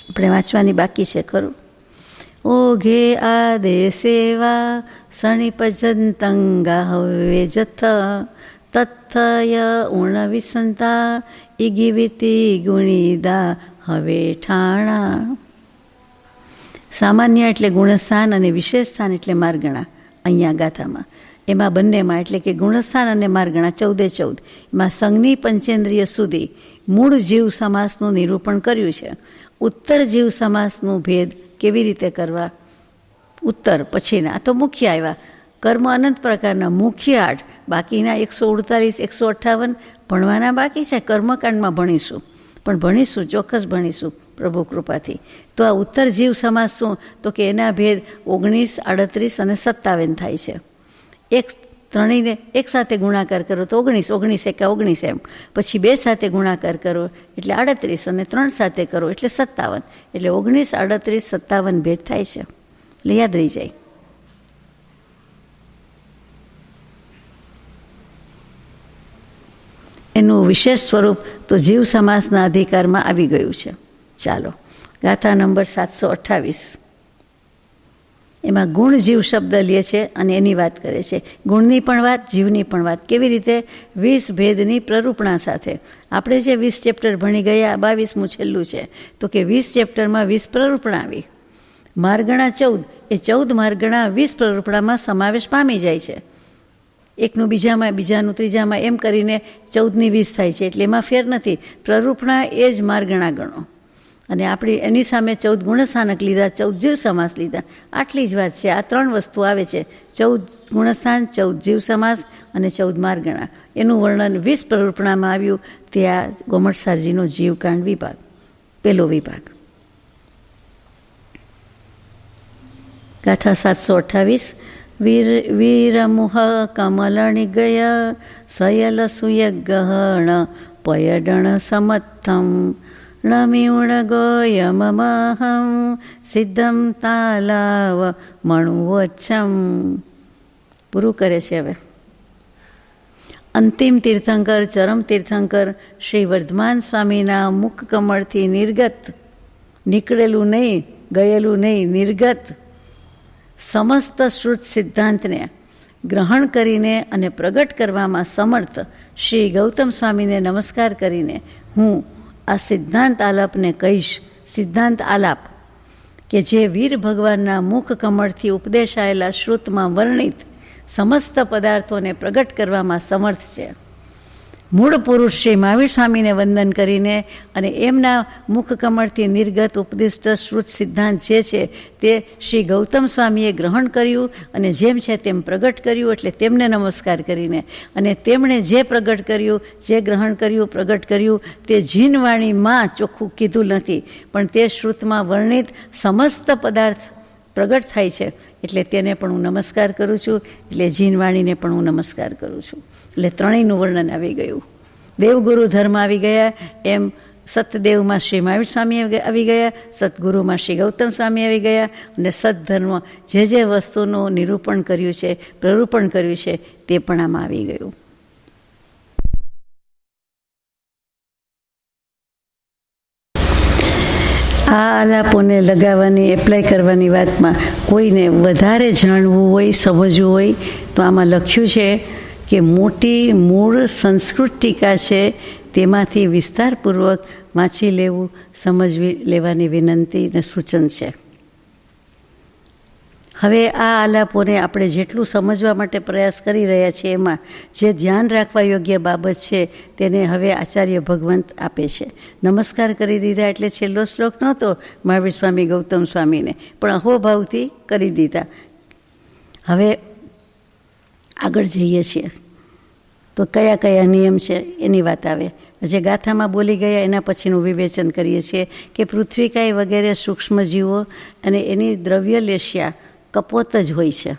આપણે વાંચવાની બાકી છે ખરું. ઓઘે આદે સેવા સણિપજંતંગા હવે જથ તથ્થય ઉણ વિસંતા ઇગિવિતિ ગુણીદા હવે ઠાણા. સામાન્ય એટલે ગુણસ્થાન અને વિશેષ સ્થાન એટલે માર્ગણા. અહીંયા ગાથામાં એમાં બંનેમાં, એટલે કે ગુણસ્થાન અને માર્ગણા 14 એમાં સંજ્ઞી પંચેન્દ્રિય સુધી મૂળ જીવ સમાસનું નિરૂપણ કર્યું છે. ઉત્તર જીવ સમાસનું ભેદ કેવી રીતે કરવા? ઉત્તર પછીના આ તો મુખ્ય આવ્યા. કર્મ અનંત પ્રકારના, મુખ્ય 8, બાકીના 148 158 ભણવાના બાકી છે. કર્મકાંડમાં ભણીશું, પણ ભણીશું, ચોક્કસ ભણીશું પ્રભુ કૃપાથી. તો આ ઉત્તર જીવ સમાસ શું? તો કે એના ભેદ 19, 38 અને 57 થાય છે. ત્રણેયને એક સાથે ગુણાકાર કરો તો 19, 19 એકા 19 એમ. પછી 2 સાથે ગુણાકાર કરો એટલે 38, અને 3 સાથે કરો એટલે 57. એટલે 19, 38, 57 ભેદ થાય છે. એટલે યાદ રહી જાય. એનું વિશેષ સ્વરૂપ તો જીવ સમાસના અધિકારમાં આવી ગયું છે. ચાલો, ગાથા નંબર 728. એમાં ગુણ જીવ શબ્દ લે છે અને એની વાત કરે છે. ગુણની પણ વાત, જીવની પણ વાત. કેવી રીતે? 20 ભેદની પ્રરૂપણા સાથે. આપણે જે 20 ચેપ્ટર ભણી ગયા, 22મું છેલ્લું છે, તો કે 20 ચેપ્ટરમાં 20 પ્રરૂપણા આવી. માર્ગણા 14, એ 14 માર્ગણા 20 પ્રરૂપણામાં સમાવેશ પામી જાય છે. એકનું બીજામાં, બીજાનું ત્રીજામાં, એમ કરીને 14ની 20 થાય છે. એટલે એમાં ફેર નથી. પ્રરૂપણા એ જ માર્ગણા ગણો. અને આપણી એની સામે 14 ગુણસ્થાનક લીધા, 14 જીવ સમાસ લીધા. આટલી જ વાત છે. આ 3 વસ્તુ આવે છે: 14 ગુણસ્થાન, 14 જીવ સમાસ અને 14 માર્ગણા. એનું વર્ણન 20 પ્રરૂપણામાં આવ્યું. તે આ ગોમટસારજીનો જીવકાંડ વિભાગ, પહેલો વિભાગ. ગાથા 728. વીરમુહ કમલનિગય સયલ સુયગહણ પયડણ સમત્થમ નમિઉણ ગોયમમહં સિદ્ધમ તાલાવ મણુવચ્છમ. પૂરું કરે છે. હવે અંતિમ તીર્થંકર, ચરમ તીર્થંકર શ્રી વર્ધમાન સ્વામીના મુખ કમળથી નિર્ગત, નીકળેલું નહીં, ગયેલું નહીં, નિર્ગત સમસ્ત શ્રુત સિદ્ધાંતને ગ્રહણ કરીને અને પ્રગટ કરવામાં સમર્થ શ્રી ગૌતમ સ્વામીને નમસ્કાર કરીને હું આ સિદ્ધાંત આલાપને કહીશ. સિદ્ધાંત આલાપ કે જે વીર ભગવાનના મુખ કમળથી ઉપદેશાયેલા શ્રુતમાં વર્ણિત સમસ્ત પદાર્થોને પ્રગટ કરવામાં સમર્થ છે. મૂળ પુરુષ શ્રી મહાવીર સ્વામીને વંદન કરીને અને એમના મુખ કમળથી નિર્ગત ઉપદિષ્ટ શ્રુત સિદ્ધાંત જે છે તે શ્રી ગૌતમ સ્વામીએ ગ્રહણ કર્યું અને જેમ છે તેમ પ્રગટ કર્યું. એટલે તેમને નમસ્કાર કરીને, અને તેમણે જે પ્રગટ કર્યું, જે ગ્રહણ કર્યું, પ્રગટ કર્યું, તે જીનવાણીમાં ચોખ્ખું કીધું નથી, પણ તે શ્રુતમાં વર્ણિત સમસ્ત પદાર્થ પ્રગટ થાય છે એટલે તેને પણ હું નમસ્કાર કરું છું, એટલે જીનવાણીને પણ હું નમસ્કાર કરું છું. એટલે ત્રણેયનું વર્ણન આવી ગયું. દેવગુરુ ધર્મ આવી ગયા, એમ સતદેવમાં શ્રી મહાવીર સ્વામી આવી ગયા, સદગુરુમાં શ્રી ગૌતમ સ્વામી આવી ગયા, અને સદધર્મ જે વસ્તુનું નિરૂપણ કર્યું છે, પ્રરૂપણ કર્યું છે, તે પણ આમાં આવી ગયું. આ આલાપોને લગાવવાની, એપ્લાય કરવાની વાતમાં કોઈને વધારે જાણવું હોય, સમજવું હોય તો આમાં લખ્યું છે કે મોટી મૂળ સંસ્કૃત ટીકા છે, તેમાંથી વિસ્તારપૂર્વક વાંચી લેવું, સમજવી લેવાની વિનંતી અને સૂચન છે. હવે આ આલાપોને આપણે જેટલું સમજવા માટે પ્રયાસ કરી રહ્યા છીએ, એમાં જે ધ્યાન રાખવા યોગ્ય બાબત છે તેને હવે આચાર્ય ભગવંત આપે છે. નમસ્કાર કરી દીધા એટલે છેલ્લો શ્લોક નહોતો મહાવીર સ્વામી ગૌતમ સ્વામીને, પણ અહોભાવથી કરી દીધા. હવે આગળ જઈએ છીએ તો કયા કયા નિયમ છે એની વાત આવે. જે ગાથામાં બોલી ગયા એના પછીનું વિવેચન કરીએ છીએ કે પૃથ્વીકાય વગેરે સૂક્ષ્મ જીવો અને એની દ્રવ્ય લેશિયા કપોત જ હોય છે.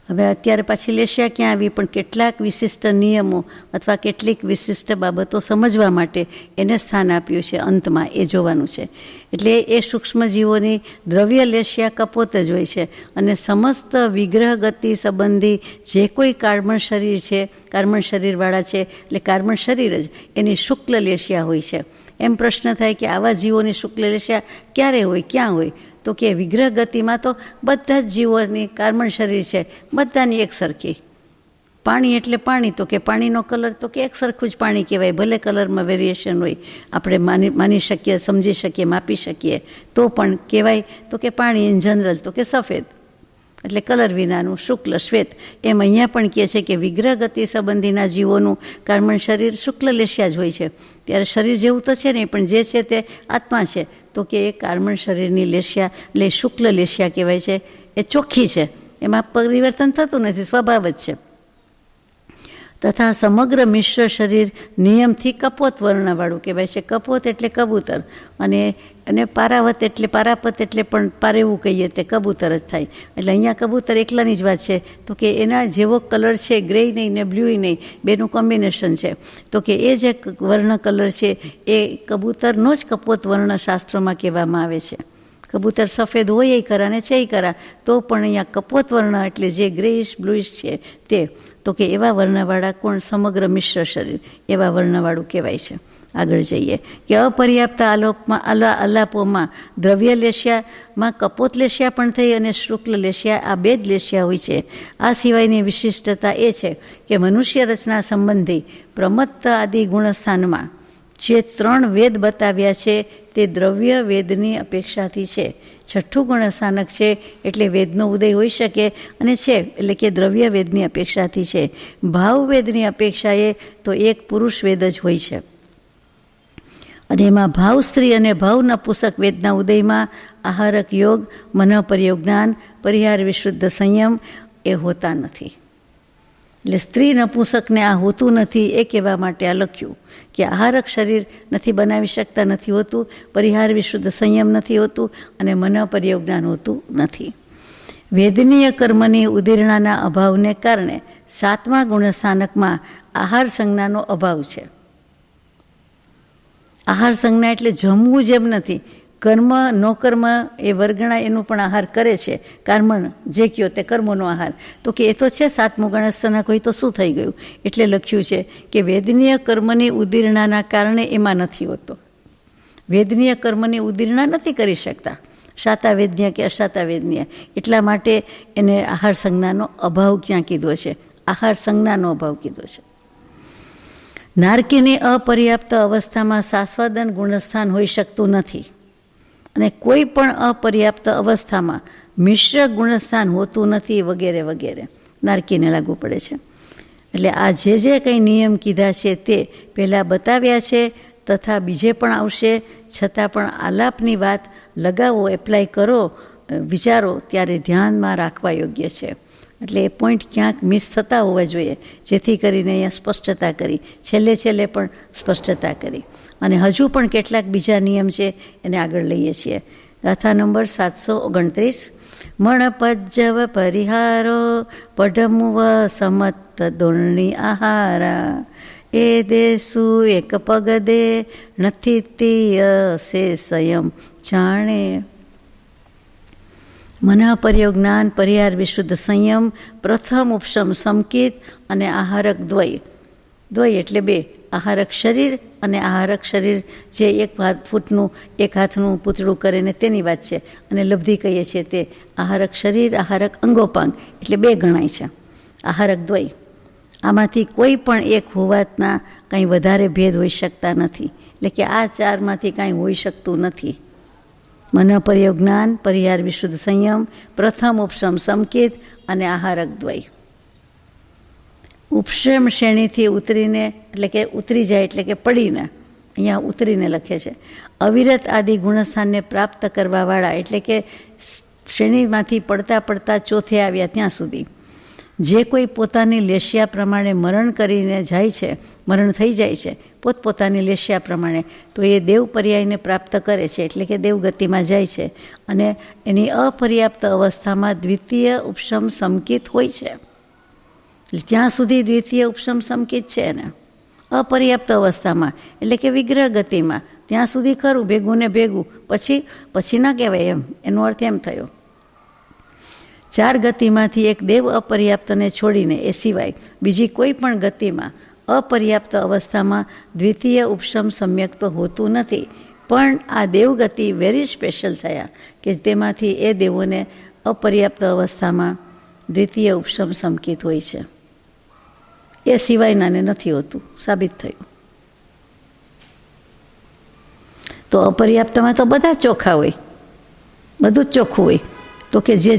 હવે અત્યારે પાછી લેશિયા ક્યાં આવી, પણ કેટલાક વિશિષ્ટ નિયમો અથવા કેટલીક વિશિષ્ટ બાબતો સમજવા માટે એને સ્થાન આપ્યું છે અંતમાં, એ જોવાનું છે. એટલે એ સૂક્ષ્મજીવોની દ્રવ્ય લેશિયા કપોત જ હોય છે, અને સમસ્ત વિગ્રહ ગતિ સંબંધી જે કોઈ કાર્બન શરીર છે, કાર્બન શરીરવાળા છે, એટલે કાર્બન શરીર જ એની શુક્લ લેશિયા હોય છે. એમ પ્રશ્ન થાય કે આવા જીવોની શુક્લ લેશિયા ક્યારે હોય, ક્યાં હોય? તો કે વિગ્રહ ગતિમાં તો બધા જ જીવોની કાર્બન શરીર છે, બધાની એક સરખી. પાણી એટલે પાણી, તો કે પાણીનો કલર તો કે એક સરખું જ પાણી કહેવાય, ભલે કલરમાં વેરિએશન હોય, આપણે માની શકીએ, સમજી શકીએ, માપી શકીએ, તો પણ કહેવાય તો કે પાણી ઇન જનરલ તો કે સફેદ, એટલે કલર વિનાનું શુક્લ શ્વેત. એમ અહીંયા પણ કહે છે કે વિગ્રહ ગતિ સંબંધીના જીવોનું કાર્બન શરીર શુક્લ લેશિયા જ હોય છે. ત્યારે શરીર જેવું તો છે નહીં, પણ જે છે તે આત્મા છે, તો કે એ કાર્બન શરીરની લેશિયા એટલે શુક્લ લેશિયા કહેવાય છે, એ ચોખ્ખી છે, એમાં પરિવર્તન થતું નથી, સ્વભાવ જ છે. તથા સમગ્ર મિશ્ર શરીર નિયમથી કપોત વર્ણવાળું કહેવાય છે. કપોત એટલે કબૂતર, અને પારાવત એટલે પારાપત એટલે પણ પારેવું કહીએ તે કબૂતર જ થાય. એટલે અહીંયા કબૂતર એકલાની જ વાત છે, તો કે એના જેવો કલર છે, ગ્રે નહીં ને બ્લુ નહીં, બેનું કોમ્બિનેશન છે, તો કે એ જે વર્ણ કલર છે એ કબૂતરનો જ કપોત વર્ણ શાસ્ત્રોમાં કહેવામાં આવે છે. કબૂતર સફેદ હોય એ ખરા ને છે એ ખરા, તો પણ અહીંયા કપોત વર્ણ એટલે જે ગ્રેઇશ બ્લુઇશ છે તે, તો કે એવા વર્ણવાળા કોણ? સમગ્ર મિશ્ર શરીર, એવા વર્ણવાળું કહેવાય છે. આગળ જઈએ કે અપર્યાપ્ત આલાપોમાં દ્રવ્ય લેશિયામાં કપોત લેશિયા પણ થઈ અને શુક્લ લેશિયા, આ બે જ લેશિયા હોય છે. આ સિવાયની વિશિષ્ટતા એ છે કે મનુષ્ય રચના સંબંધી પ્રમત્ત આદિ ગુણસ્થાનમાં જે 3 વેદ બતાવ્યા છે તે દ્રવ્ય વેદની અપેક્ષાથી છે. 6ઠ્ઠું ગુણસ્થાનક છે એટલે વેદનો ઉદય હોઈ શકે, અને છે એટલે કે દ્રવ્ય વેદની અપેક્ષાથી છે. ભાવ વેદની અપેક્ષાએ તો એક પુરુષ વેદ જ હોય છે, અને એમાં ભાવ સ્ત્રી અને ભાવ નપુસક વેદના ઉદયમાં આહારક યોગ, મનઃપર્યોગ જ્ઞાન, પરિહાર વિશુદ્ધ સંયમ એ હોતા નથી. એટલે સ્ત્રી નપુસકને આ હોતું નથી એ કહેવા માટે આ લખ્યું કે આહારક શરીર નથી બનાવી શકતા, નથી હોતું, પરિહાર વિશુદ્ધ સંયમ નથી હોતું, અને મનઃપર્યોગ જ્ઞાન હોતું નથી. વેદનીય કર્મની ઉદીર્ણાના અભાવને કારણે 7મા ગુણસ્થાનકમાં આહાર સંજ્ઞાનો અભાવ છે. આહાર સંજ્ઞા એટલે જમવું જ એમ નથી, કર્મ નો કર્મ એ વર્ગણા એનું પણ આહાર કરે છે. કર્મ જે કયો તે કર્મોનો આહાર, તો કે એ તો છે 7મું ગુણસ્થાનક હોય તો શું થઈ ગયું? એટલે લખ્યું છે કે વેદનીય કર્મની ઉદીર્ણાના કારણે એમાં નથી હોતો. વેદનીય કર્મની ઉદીર્ણા નથી કરી શકતા, શાતાવેદનીય કે અશાતાવેદનીય, એટલા માટે એને આહાર સંજ્ઞાનો અભાવ ક્યાં કીધો છે? આહાર સંજ્ઞાનો અભાવ કીધો છે. નારકીની અપર્યાપ્ત અવસ્થામાં સાસ્વાદન ગુણસ્થાન હોઈ શકતું નથી, અને કોઈ પણ અપર્યાપ્ત અવસ્થામાં મિશ્ર ગુણસ્થાન હોતું નથી, વગેરે વગેરે નારકીને લાગુ પડે છે. એટલે આ જે કંઈ નિયમ કીધા છે તે પહેલાં બતાવ્યા છે, તથા બીજે પણ આવશે, છતાં પણ આલાપની વાત લગાવો, એપ્લાય કરો, વિચારો ત્યારે ધ્યાનમાં રાખવા યોગ્ય છે. એટલે એ પોઈન્ટ ક્યાંક મિસ થતા હોવા જોઈએ, જેથી કરીને અહીંયા સ્પષ્ટતા કરી, છેલ્લે પણ સ્પષ્ટતા કરી. અને હજુ પણ કેટલાક બીજા નિયમ છે એને આગળ લઈએ છીએ. ગાથા નંબર 729. મણપજ્જવ પરિહારો પઢમુવ સમત્ત દોણની આહારા એ દેસુ એક પગદે નથી તીય સે સંયમ જાણે. મનઃ પર્યો જ્ઞાન પરિહાર વિશુદ્ધ સંયમ પ્રથમ ઉપશમ સમકિત અને આહારક દ્વય. દ્વય એટલે બે, આહારક શરીર અને આહારક શરીર જે એક ફૂટનું એક હાથનું પૂતળું કરે ને તેની વાત છે. અને લબ્ધિ કહીએ છીએ તે આહારક શરીર આહારક અંગોપાંગ એટલે બે ગણાય છે. આહારક દ્વય આમાંથી કોઈ પણ એક હોવાના કંઈ વધારે ભેદ હોઈ શકતા નથી. એટલે કે આ ચારમાંથી કાંઈ હોઈ શકતું નથી. મનઃ પર્યો જ્ઞાન પરિહાર વિશુદ્ધ સંયમ પ્રથમ ઉપશમ સમકિત અને આહારક દ્વય. ઉપશમ શ્રેણીથી ઉતરીને એટલે કે ઉતરી જાય એટલે કે પડીને, અહીંયા ઉતરીને લખે છે. અવિરત આદિ ગુણસ્થાનને પ્રાપ્ત કરવાવાળા એટલે કે શ્રેણીમાંથી પડતા પડતા ચોથે આવ્યા ત્યાં સુધી જે કોઈ પોતાની લેશિયા પ્રમાણે મરણ કરીને જાય છે, મરણ થઈ જાય છે પોતપોતાની લેશિયા પ્રમાણે, તો એ દેવ પર્યાયને પ્રાપ્ત કરે છે એટલે કે દેવગતિમાં જાય છે. અને એની અપર્યાપ્ત અવસ્થામાં દ્વિતીય ઉપશમ સમકિત હોય છે. ત્યાં સુધી દ્વિતીય ઉપશમ સમકિત છે ને અપર્યાપ્ત અવસ્થામાં એટલે કે વિગ્રહ ગતિમાં ત્યાં સુધી ખરું ભેગું ને ભેગું, પછી ન કહેવાય એમ, એનો અર્થ એમ થયો. ચાર ગતિમાંથી એક દેવ અપર્યાપ્તને છોડીને એ સિવાય બીજી કોઈ પણ ગતિમાં અપર્યાપ્ત અવસ્થામાં દ્વિતીય ઉપશમ સમ્યક તો હોતું નથી. પણ આ દેવગતિ વેરી સ્પેશિયલ થયા કે તેમાંથી એ દેવોને અપર્યાપ્ત અવસ્થામાં દ્વિતીય ઉપશમ સમકિત હોય છે. એ સિવાયનાને નથી હોતું, સાબિત થયું. તો અપર્યાપ્તમાં તો બધા ચોખ્ખા હોય, બધું જ ચોખ્ખું હોય. તો કે જે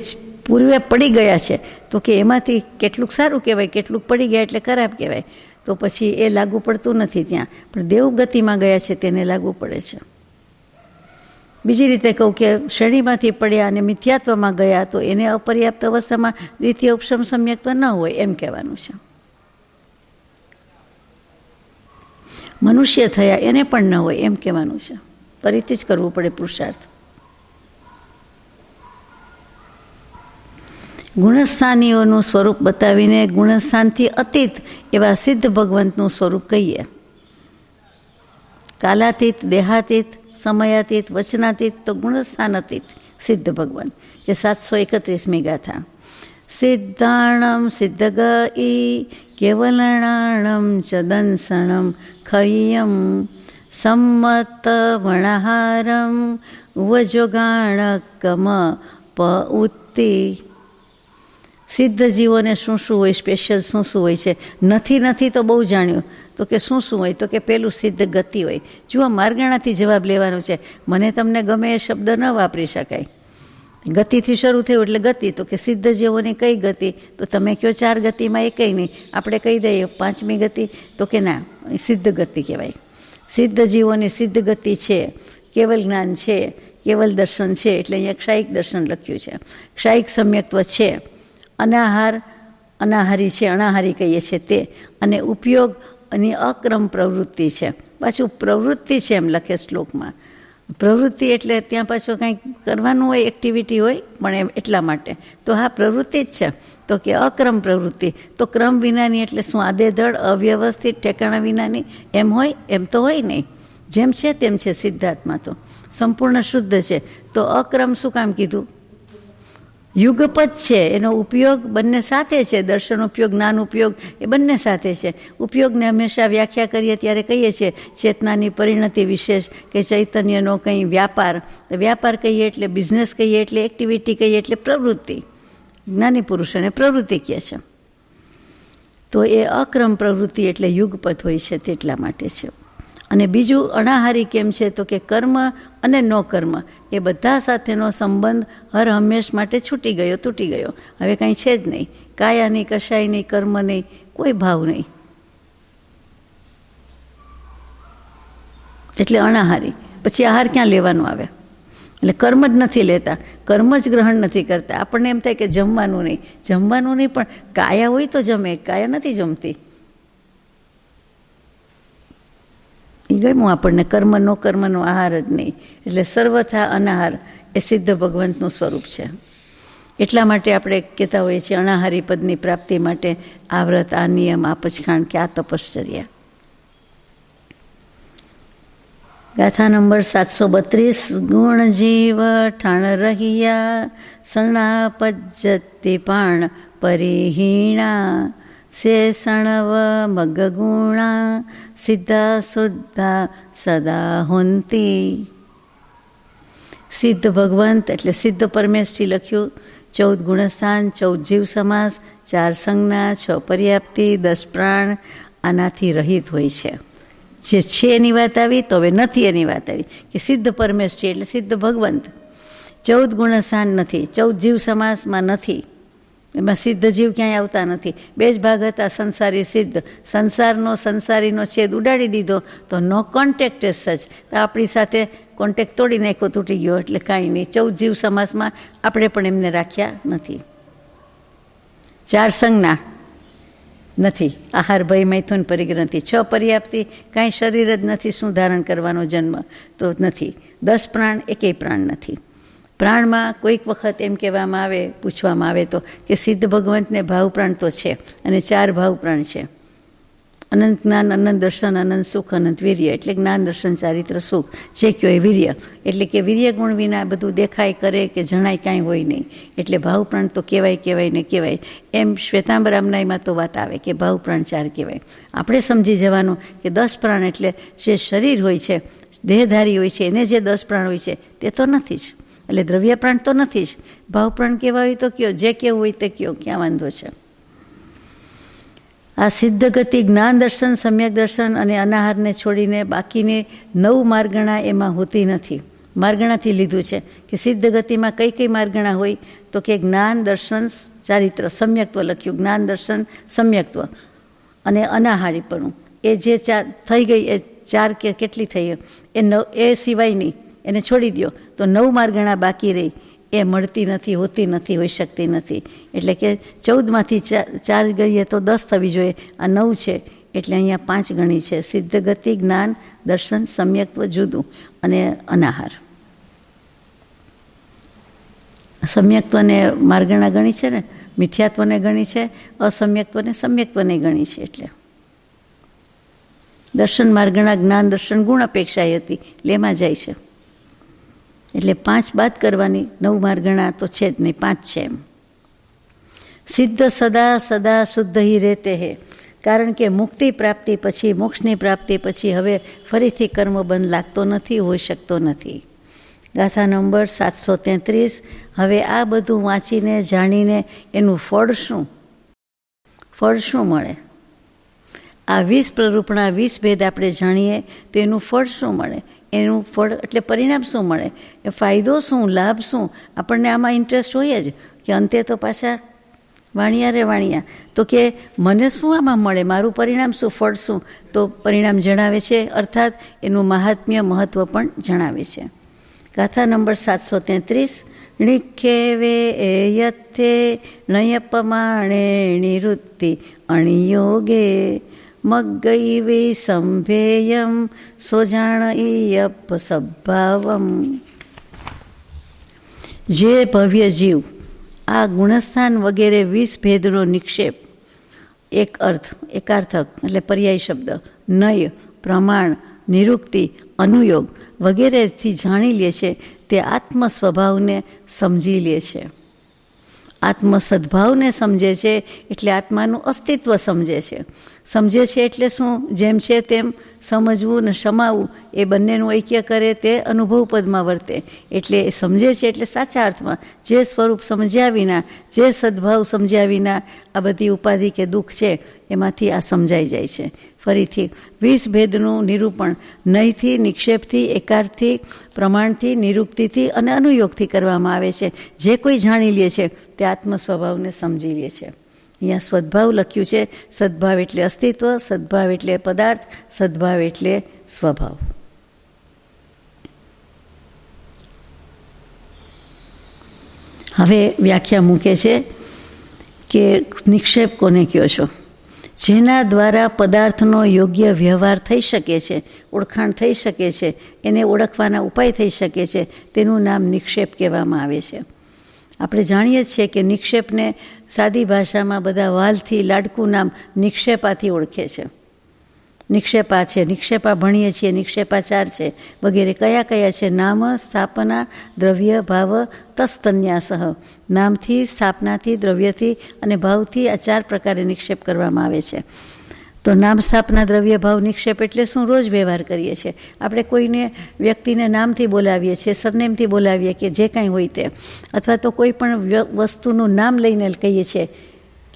પૂર્વે પડી ગયા છે તો કે એમાંથી કેટલુંક સારું કહેવાય, કેટલુંક પડી ગયા એટલે ખરાબ કહેવાય. તો પછી એ લાગુ પડતું નથી ત્યાં, પણ દેવગતિમાં ગયા છે તેને લાગુ પડે છે. બીજી રીતે કહું કે શ્રેણીમાંથી પડ્યા અને મિથ્યાત્વમાં ગયા તો એને અપર્યાપ્ત અવસ્થામાં દ્વિતીય ઉપશમ સમ્યક્ત્વ ન હોય એમ કહેવાનું છે. મનુષ્ય થયા એને પણ ન હોય એમ કહેવાનું છે. ફરીથી જ કરવું પડે પુરુષાર્થ. ગુણસ્થાનીઓનું સ્વરૂપ બતાવીને ગુણસ્થાનથી અતીત એવા સિદ્ધ ભગવંતનું સ્વરૂપ કહીએ. કાલાતીત, દેહાતીત, સમયાતીત, વચનાતીત તો ગુણસ્થાનાતીત સિદ્ધ ભગવાન કે 731મી ગાથા. સિદ્ધાણમ સિદ્ધગ ઈ કેવલણાણમ ચ દંસણમ ખય્યમ સંમત વણહારમ ઉવજોગાણકમ પ ઉત્તિ. સિદ્ધ જીવોને શું શું હોય, સ્પેશિયલ શું શું હોય છે? નથી તો બહુ જાણ્યું. તો કે શું હોય? તો કે પેલું સિદ્ધ ગતિ હોય. જુઓ, માર્ગણાથી જવાબ લેવાનો છે. મને તમને ગમે એ શબ્દ ન વાપરી શકાય. ગતિથી શરૂ થયું એટલે ગતિ. તો કે સિદ્ધ જીવોની કઈ ગતિ? તો તમે કહો 4 ગતિમાં એ કંઈ નહીં, આપણે કહી દઈએ 5મી ગતિ. તો કે ના, સિદ્ધ ગતિ કહેવાય. સિદ્ધ જીવોની સિદ્ધ ગતિ છે, કેવલ જ્ઞાન છે, કેવલ દર્શન છે. એટલે અહીંયા ક્ષાયિક દર્શન લખ્યું છે. ક્ષાયિક સમ્યક્ત્વ છે. અનાહારી છે, અણાહારી કહીએ છીએ તે. અને ઉપયોગ અને અક્રમ પ્રવૃત્તિ છે. પાછું પ્રવૃત્તિ છે એમ લખે શ્લોકમાં. પ્રવૃત્તિ એટલે ત્યાં પાછું કંઈક કરવાનું હોય, એક્ટિવિટી હોય, પણ એમ એટલા માટે. તો હા, પ્રવૃત્તિ જ છે. તો કે અક્રમ પ્રવૃત્તિ. તો ક્રમ વિનાની એટલે શું? આદેધડ, અવ્યવસ્થિત, ઠેકાણા વિનાની એમ હોય? એમ તો હોય નહીં. જેમ છે તેમ છે સિદ્ધાર્થમાં. તો સંપૂર્ણ શુદ્ધ છે. તો અક્રમ શું કામ કીધું? યુગપદ છે, એનો ઉપયોગ બંને સાથે છે. દર્શન ઉપયોગ, જ્ઞાન ઉપયોગ એ બંને સાથે છે. ઉપયોગને હંમેશા વ્યાખ્યા કરીએ ત્યારે કહીએ છીએ ચેતનાની પરિણતિ વિશેષ કે ચૈતન્યનો કંઈ વ્યાપાર કહીએ એટલે બિઝનેસ કહીએ એટલે એક્ટિવિટી કહીએ એટલે પ્રવૃત્તિ. જ્ઞાની પુરુષોને પ્રવૃત્તિ કહે છે. તો એ અક્રમ પ્રવૃત્તિ એટલે યુગપદ હોય છે તેટલા માટે છે. અને બીજું અણાહારી કેમ છે? તો કે કર્મ અને નો કર્મ એ બધા સાથેનો સંબંધ હર હંમેશ માટે છૂટી ગયો, તૂટી ગયો. હવે કાંઈ છે જ નહીં. કાયા નહીં, કશાય નહીં, કર્મ નહીં, કોઈ ભાવ નહીં. એટલે અણાહારી. પછી આહાર ક્યાં લેવાનો આવે? એટલે કર્મ જ નથી લેતા, કર્મ જ ગ્રહણ નથી કરતા. આપણને એમ થાય કે જમવાનું નહીં, પણ કાયા હોય તો જમે, કાયા નથી જમતી. એ ગમ્યું આપણને. કર્મનો આહાર જ નહીં. એટલે સર્વથા અનાહાર એ સિદ્ધ ભગવંતનું સ્વરૂપ છે. એટલા માટે આપણે કહેતા હોઈએ છીએ અનાહારી પદની પ્રાપ્તિ માટે આ વ્રત, આ નિયમ, આ પચખાણ કે આ તપશ્ચર્યા. ગાથા નંબર 732. ગુણ જીવ ઠાણ રહ્યા સણા પજ્જતિ પાણ પરિહીણા શેષણવ મગ ગુણા સિદ્ધા શુદ્ધા સદા હોંતી. સિદ્ધ ભગવંત એટલે સિદ્ધ પરમેશથી લખ્યું. 14 ગુણસ્થાન, 14 જીવ સમાસ, 4 સંજ્ઞા, 6 પર્યાપ્તિ, 10 પ્રાણ આનાથી રહિત હોય છે. જે છે એની વાત આવી, તો હવે નથી એની વાત આવી કે સિદ્ધ પરમેશ છે એટલે સિદ્ધ ભગવંત. 14 ગુણસ્થાન નથી, 14 જીવ સમાસમાં નથી, એમાં સિદ્ધ જીવ ક્યાંય આવતા નથી. 2 જ ભાગ હતા, સંસારી સિદ્ધ. સંસારીનો છેદ ઉડાડી દીધો તો નો કોન્ટેક્ટ એઝ સચ, તો આપણી સાથે કોન્ટેક્ટ તોડી નાખ્યો, તૂટી ગયો, એટલે કાંઈ નહીં. 14 જીવ સમાસમાં આપણે પણ એમને રાખ્યા નથી. 4 સંજ્ઞા નથી, આહાર ભય મૈથુન પરિગ્રહથી. 6 પર્યાપ્તિ, કાંઈ શરીર જ નથી, શું ધારણ કરવાનો જન્મ તો નથી. 10 પ્રાણ, એકેય પ્રાણ નથી. પ્રાણમાં કોઈક વખત એમ કહેવામાં આવે, પૂછવામાં આવે તો કે સિદ્ધ ભગવંતને ભાવ પ્રાણ તો છે, અને 4 ભાવ પ્રાણ છે. અનંત જ્ઞાન, અનંત દર્શન, અનંત સુખ, અનંત વીર્ય, એટલે જ્ઞાન, દર્શન, ચારિત્ર, સુખ. જે કયો એ વીર્ય, એટલે કે વીર્ય ગુણ વિના બધું દેખાય કરે કે જણાય કાંઈ હોય નહીં, એટલે ભાવ પ્રાણ તો કહેવાય ને કહેવાય. એમ શ્વેતાંબરામનાયમાં તો વાત આવે કે ભાવ પ્રાણ 4 કહેવાય. આપણે સમજી જવાનું કે 10 પ્રાણ એટલે જે શરીર હોય છે, દેહધારી હોય છે, એને જે 10 પ્રાણ હોય છે તે તો નથી જ, એટલે દ્રવ્ય પ્રાણ તો નથી જ. ભાવ પ્રાણ કહેવા હોય તો કયો, જે કેવું હોય તે કયો, ક્યાં વાંધો છે. આ સિદ્ધ ગતિ જ્ઞાન દર્શન, સમ્યક દર્શન અને અનાહારને છોડીને બાકીની 9 માર્ગણા એમાં હોતી નથી. માર્ગણાથી લીધું છે કે સિદ્ધ ગતિમાં કઈ કઈ માર્ગણા હોય તો કે જ્ઞાન, દર્શન, ચારિત્ર, સમ્યક્ત્વ લખ્યું, જ્ઞાન, દર્શન, સમ્યક્ત્વ અને અનાહારીપણું. એ જે 4 થઈ ગઈ, એ 4 કે કેટલી થઈ એ સિવાયની એને છોડી દો તો 9 માર્ગણા બાકી રહી, એ મળતી નથી, હોતી નથી, હોઈ શકતી નથી. એટલે કે 14માંથી 4 ગણીએ તો 10 થવી જોઈએ, આ 9 છે એટલે અહીંયા 5 ગણી છે. સિદ્ધ ગતિ, જ્ઞાન, દર્શન, સમ્યક્ત્વ જુદું અને અનાહાર. સમ્યક્ત્વને માર્ગણા ગણી છે ને, મિથ્યાત્વને ગણી છે, અસમ્યક્ત્વને સમ્યક્ત્વને ગણી છે. એટલે દર્શન માર્ગણા જ્ઞાન દર્શન ગુણ અપેક્ષા હતી, એટલે એમાં જાય છે. એટલે 5 બાદ કરવાની, 9 માર્ગણા તો છે જ નહીં, 5 છે. એમ સિદ્ધ સદા સદા શુદ્ધ હી રહેતે હે, કારણ કે મુક્તિ પ્રાપ્તિ પછી, મોક્ષની પ્રાપ્તિ પછી હવે ફરીથી કર્મ બંધ લાગતો નથી, હોઈ શકતો નથી. ગાથા નંબર 733. હવે આ બધું વાંચીને જાણીને એનું ફળ શું મળે? આ 20 પ્રરૂપણા, 20 ભેદ આપણે જાણીએ તો એનું ફળ શું મળે? એનું ફળ એટલે પરિણામ શું મળે? એ ફાયદો શું, લાભ શું? આપણને આમાં ઇન્ટરેસ્ટ હોય જ કે અંતે તો પાછા વાણિયા તો કે મને શું આમાં મળે, મારું પરિણામ શું, ફળ શું? તો પરિણામ જણાવે છે, અર્થાત એનું મહાત્મ્ય, મહત્વ પણ જણાવે છે. ગાથા નંબર 733. નિખેવે યથે નયપમાણે નિવૃત્તિ અણિયોગે મગ્ગૈવે સંભેયમ સોજાણ ઈયપ સભાવમ. જે ભવ્ય જીવ આ ગુણસ્થાન વગેરે 20 ભેદનો નિક્ષેપ, એકાર્થક એટલે પર્યાય શબ્દ, નય, પ્રમાણ, નિરુક્તિ, અનુયોગ વગેરેથી જાણી લે છે, તે આત્મ સ્વભાવને સમજી લે છે. આત્મ સદભાવને સમજે છે એટલે આત્માનું અસ્તિત્વ સમજે છે. સમજે છે એટલે શું? જેમ છે તેમ સમજવું ને સમાવવું, એ બંનેનું ઐક્ય કરે તે અનુભવ પદમાં વર્તે. એટલે એ સમજે છે એટલે સાચા અર્થમાં જે સ્વરૂપ સમજ્યા વિના, જે સદભાવ સમજ્યા વિના આ બધી ઉપાધિ કે દુઃખ છે એમાંથી આ સમજાઈ જાય છે. ફરીથી 20 ભેદનું નિરૂપણ નયથી, નિક્ષેપથી, એકાર્થથી, પ્રમાણથી, નિરુક્તિથી અને અનુયોગથી કરવામાં આવે છે. જે કોઈ જાણી લે છે તે આત્મ સ્વભાવને સમજી લે છે. અહીંયા સદભાવ લખ્યું છે. સદભાવ એટલે અસ્તિત્વ, સદભાવ એટલે પદાર્થ, સદભાવ એટલે સ્વભાવ. હવે વ્યાખ્યા મૂકે છે કે નિક્ષેપ કોને કહો છો? જેના દ્વારા પદાર્થનો યોગ્ય વ્યવહાર થઈ શકે છે, ઓળખાણ થઈ શકે છે, એને ઓળખવાના ઉપાય થઈ શકે છે, તેનું નામ નિક્ષેપ કહેવામાં આવે છે. આપણે જાણીએ છીએ કે નિક્ષેપને સાદી ભાષામાં બધા વાલથી લાડકું નામ નિક્ષેપાથી ઓળખે છે. નિક્ષેપા છે, નિક્ષેપા ભણીએ છીએ, નિક્ષેપાચાર છે વગેરે. કયા કયા છે? નામ, સ્થાપના, દ્રવ્ય, ભાવ, તસ્તન્યાસઃ. નામથી, સ્થાપનાથી, દ્રવ્યથી અને ભાવથી આ 4 પ્રકારે નિક્ષેપ કરવામાં આવે છે. તો નામ, સ્થાપના, દ્રવ્ય, ભાવ, નિક્ષેપ એટલે શું? રોજ વ્યવહાર કરીએ છીએ આપણે. કોઈને વ્યક્તિને નામથી બોલાવીએ છીએ, સરનેમથી બોલાવીએ કે જે કાંઈ હોય તે, અથવા તો કોઈ પણ વસ્તુનું નામ લઈને કહીએ છીએ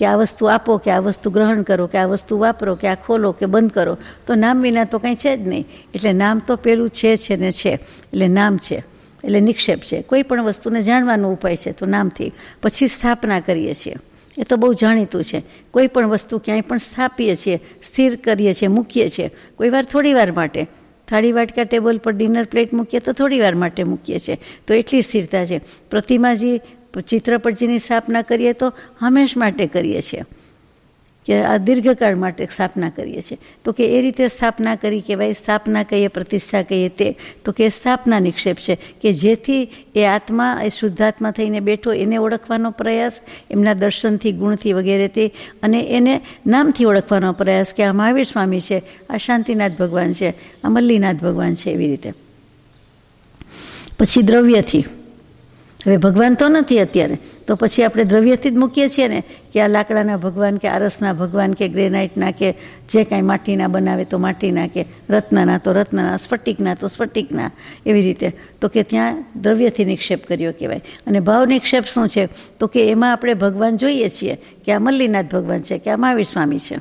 કે આ વસ્તુ આપો, કે આ વસ્તુ ગ્રહણ કરો, કે આ વસ્તુ વાપરો, કે આ ખોલો, કે બંધ કરો. તો નામ વિના તો કંઈ છે જ નહીં. એટલે નામ તો પેલું છે ને છે, એટલે નામ છે, એટલે નિક્ષેપ છે. કોઈ પણ વસ્તુને જાણવાનો ઉપાય છે તો નામથી. પછી સ્થાપના કરીએ છીએ, એ તો બહુ જાણીતું છે. કોઈ પણ વસ્તુ ક્યાંય પણ સ્થાપીએ છીએ, સ્થિર કરીએ છીએ, મૂકીએ છીએ. કોઈ વાર થોડી વાર માટે, થાળી વાટકા ટેબલ પર ડિનર પ્લેટ મૂકીએ તો થોડી વાર માટે મૂકીએ છીએ, તો એટલી સ્થિરતા છે. પ્રતિમાજી, ચિત્રપટજીની સ્થાપના કરીએ તો હંમેશ માટે કરીએ છીએ, કે આ દીર્ઘકાળ માટે સ્થાપના કરીએ છીએ. તો કે એ રીતે સ્થાપના કરી કહેવાય. સ્થાપના કહીએ, પ્રતિષ્ઠા કહીએ તે, તો કે સ્થાપના નિક્ષેપ છે, કે જેથી એ આત્મા, એ શુદ્ધાત્મા થઈને બેઠો એને ઓળખવાનો પ્રયાસ, એમના દર્શનથી, ગુણથી વગેરેથી, અને એને નામથી ઓળખવાનો પ્રયાસ કે આ મહાવીર સ્વામી છે, આ શાંતિનાથ ભગવાન છે, આ મલ્લીનાથ ભગવાન છે, એવી રીતે. પછી દ્રવ્યથી. હવે ભગવાન તો નથી અત્યારે, તો પછી આપણે દ્રવ્યથી જ મૂકીએ છીએ ને, કે આ લાકડાના ભગવાન, કે આરસના ભગવાન, કે ગ્રેનાઇટના, કે જે કાંઈ માટીના બનાવે તો માટીના, કે રત્નના તો રત્નના, સ્ફટિકના તો સ્ફટિકના, એવી રીતે. તો કે ત્યાં દ્રવ્યથી નિક્ષેપ કર્યો કહેવાય. અને ભાવ નિક્ષેપ શું છે? તો કે એમાં આપણે ભગવાન જોઈએ છીએ કે આ મલ્લીનાથ ભગવાન છે, કે આ મહાવીર સ્વામી છે,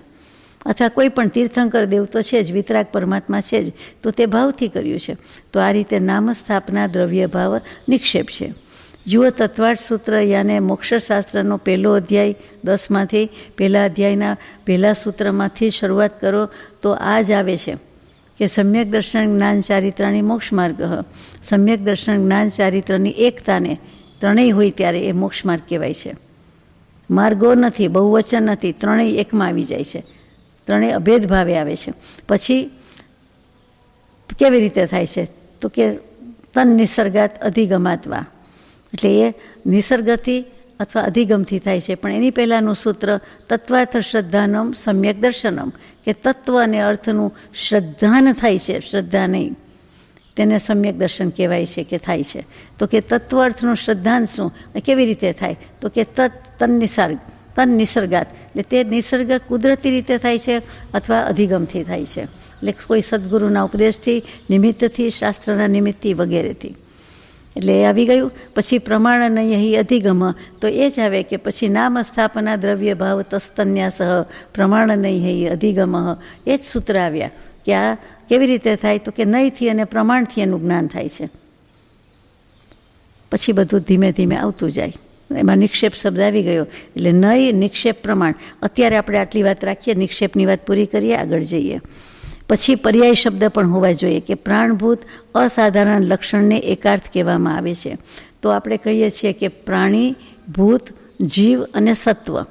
અથવા કોઈ પણ તીર્થંકર દેવ તો છે જ, વિતરાગ પરમાત્મા છે જ, તો તે ભાવથી કર્યું છે. તો આ રીતે નામ, સ્થાપના, દ્રવ્ય, ભાવ, નિક્ષેપ છે. જુઓ તત્વાર્થ સૂત્ર યાને મોક્ષશાસ્ત્રનો 1લો અધ્યાય 10માંથી 1લા અધ્યાયના 1લા સૂત્રમાંથી શરૂઆત કરો તો આ જ આવે છે કે સમ્યક દર્શન જ્ઞાન ચારિત્રાની મોક્ષ માર્ગ. સમ્યક દર્શન જ્ઞાન ચારિત્રની એકતાને ત્રણેય હોય ત્યારે એ મોક્ષ માર્ગ કહેવાય છે. માર્ગો નથી, બહુવચન નથી, ત્રણેય એકમાં આવી જાય છે, ત્રણેય અભેદ ભાવે આવે છે. પછી કેવી રીતે થાય છે? તો કે તન નિસર્ગાત અધિગમાત્વા, એટલે એ નિસર્ગથી અથવા અધિગમથી થાય છે. પણ એની પહેલાંનું સૂત્ર તત્વાર્થ શ્રદ્ધાનમ સમ્યક દર્શનમ, કે તત્વ અને અર્થનું શ્રદ્ધાન થાય છે, શ્રદ્ધા નહીં, તેને સમ્યક દર્શન કહેવાય છે કે થાય છે. તો કે તત્વ અર્થનું શ્રદ્ધાન શું, કેવી રીતે થાય? તો કે તન નિસર્ગાત, એટલે તે નિસર્ગ કુદરતી રીતે થાય છે અથવા અધિગમથી થાય છે, એટલે કોઈ સદગુરુના ઉપદેશથી, નિમિત્તથી, શાસ્ત્રના નિમિત્તથી વગેરેથી. એટલે એ આવી ગયું. પછી પ્રમાણ નહીં અધિગમ, તો એ જ આવે કે પછી નામ, સ્થાપના, દ્રવ્ય, ભાવ, તસ્તન્યાસઃ પ્રમાણ નહીં અધિગમ, એ જ સૂત્ર આવ્યા કે આ કેવી રીતે થાય? તો કે નહીંથી અને પ્રમાણથી એનું જ્ઞાન થાય છે. પછી બધું ધીમે ધીમે આવતું જાય. એમાં નિક્ષેપ શબ્દ આવી ગયો, એટલે નય, નિક્ષેપ, પ્રમાણ. અત્યારે આપણે આટલી વાત રાખીએ, નિક્ષેપની વાત પૂરી કરીએ, આગળ જઈએ. પછી પર્યાય શબ્દ પણ હોવા જોઈએ, કે પ્રાણભૂત અસાધારણ લક્ષણને એકાર્થ કહેવામાં આવે છે. તો આપણે કહીએ છીએ કે પ્રાણી, ભૂત, જીવ અને સત્વ,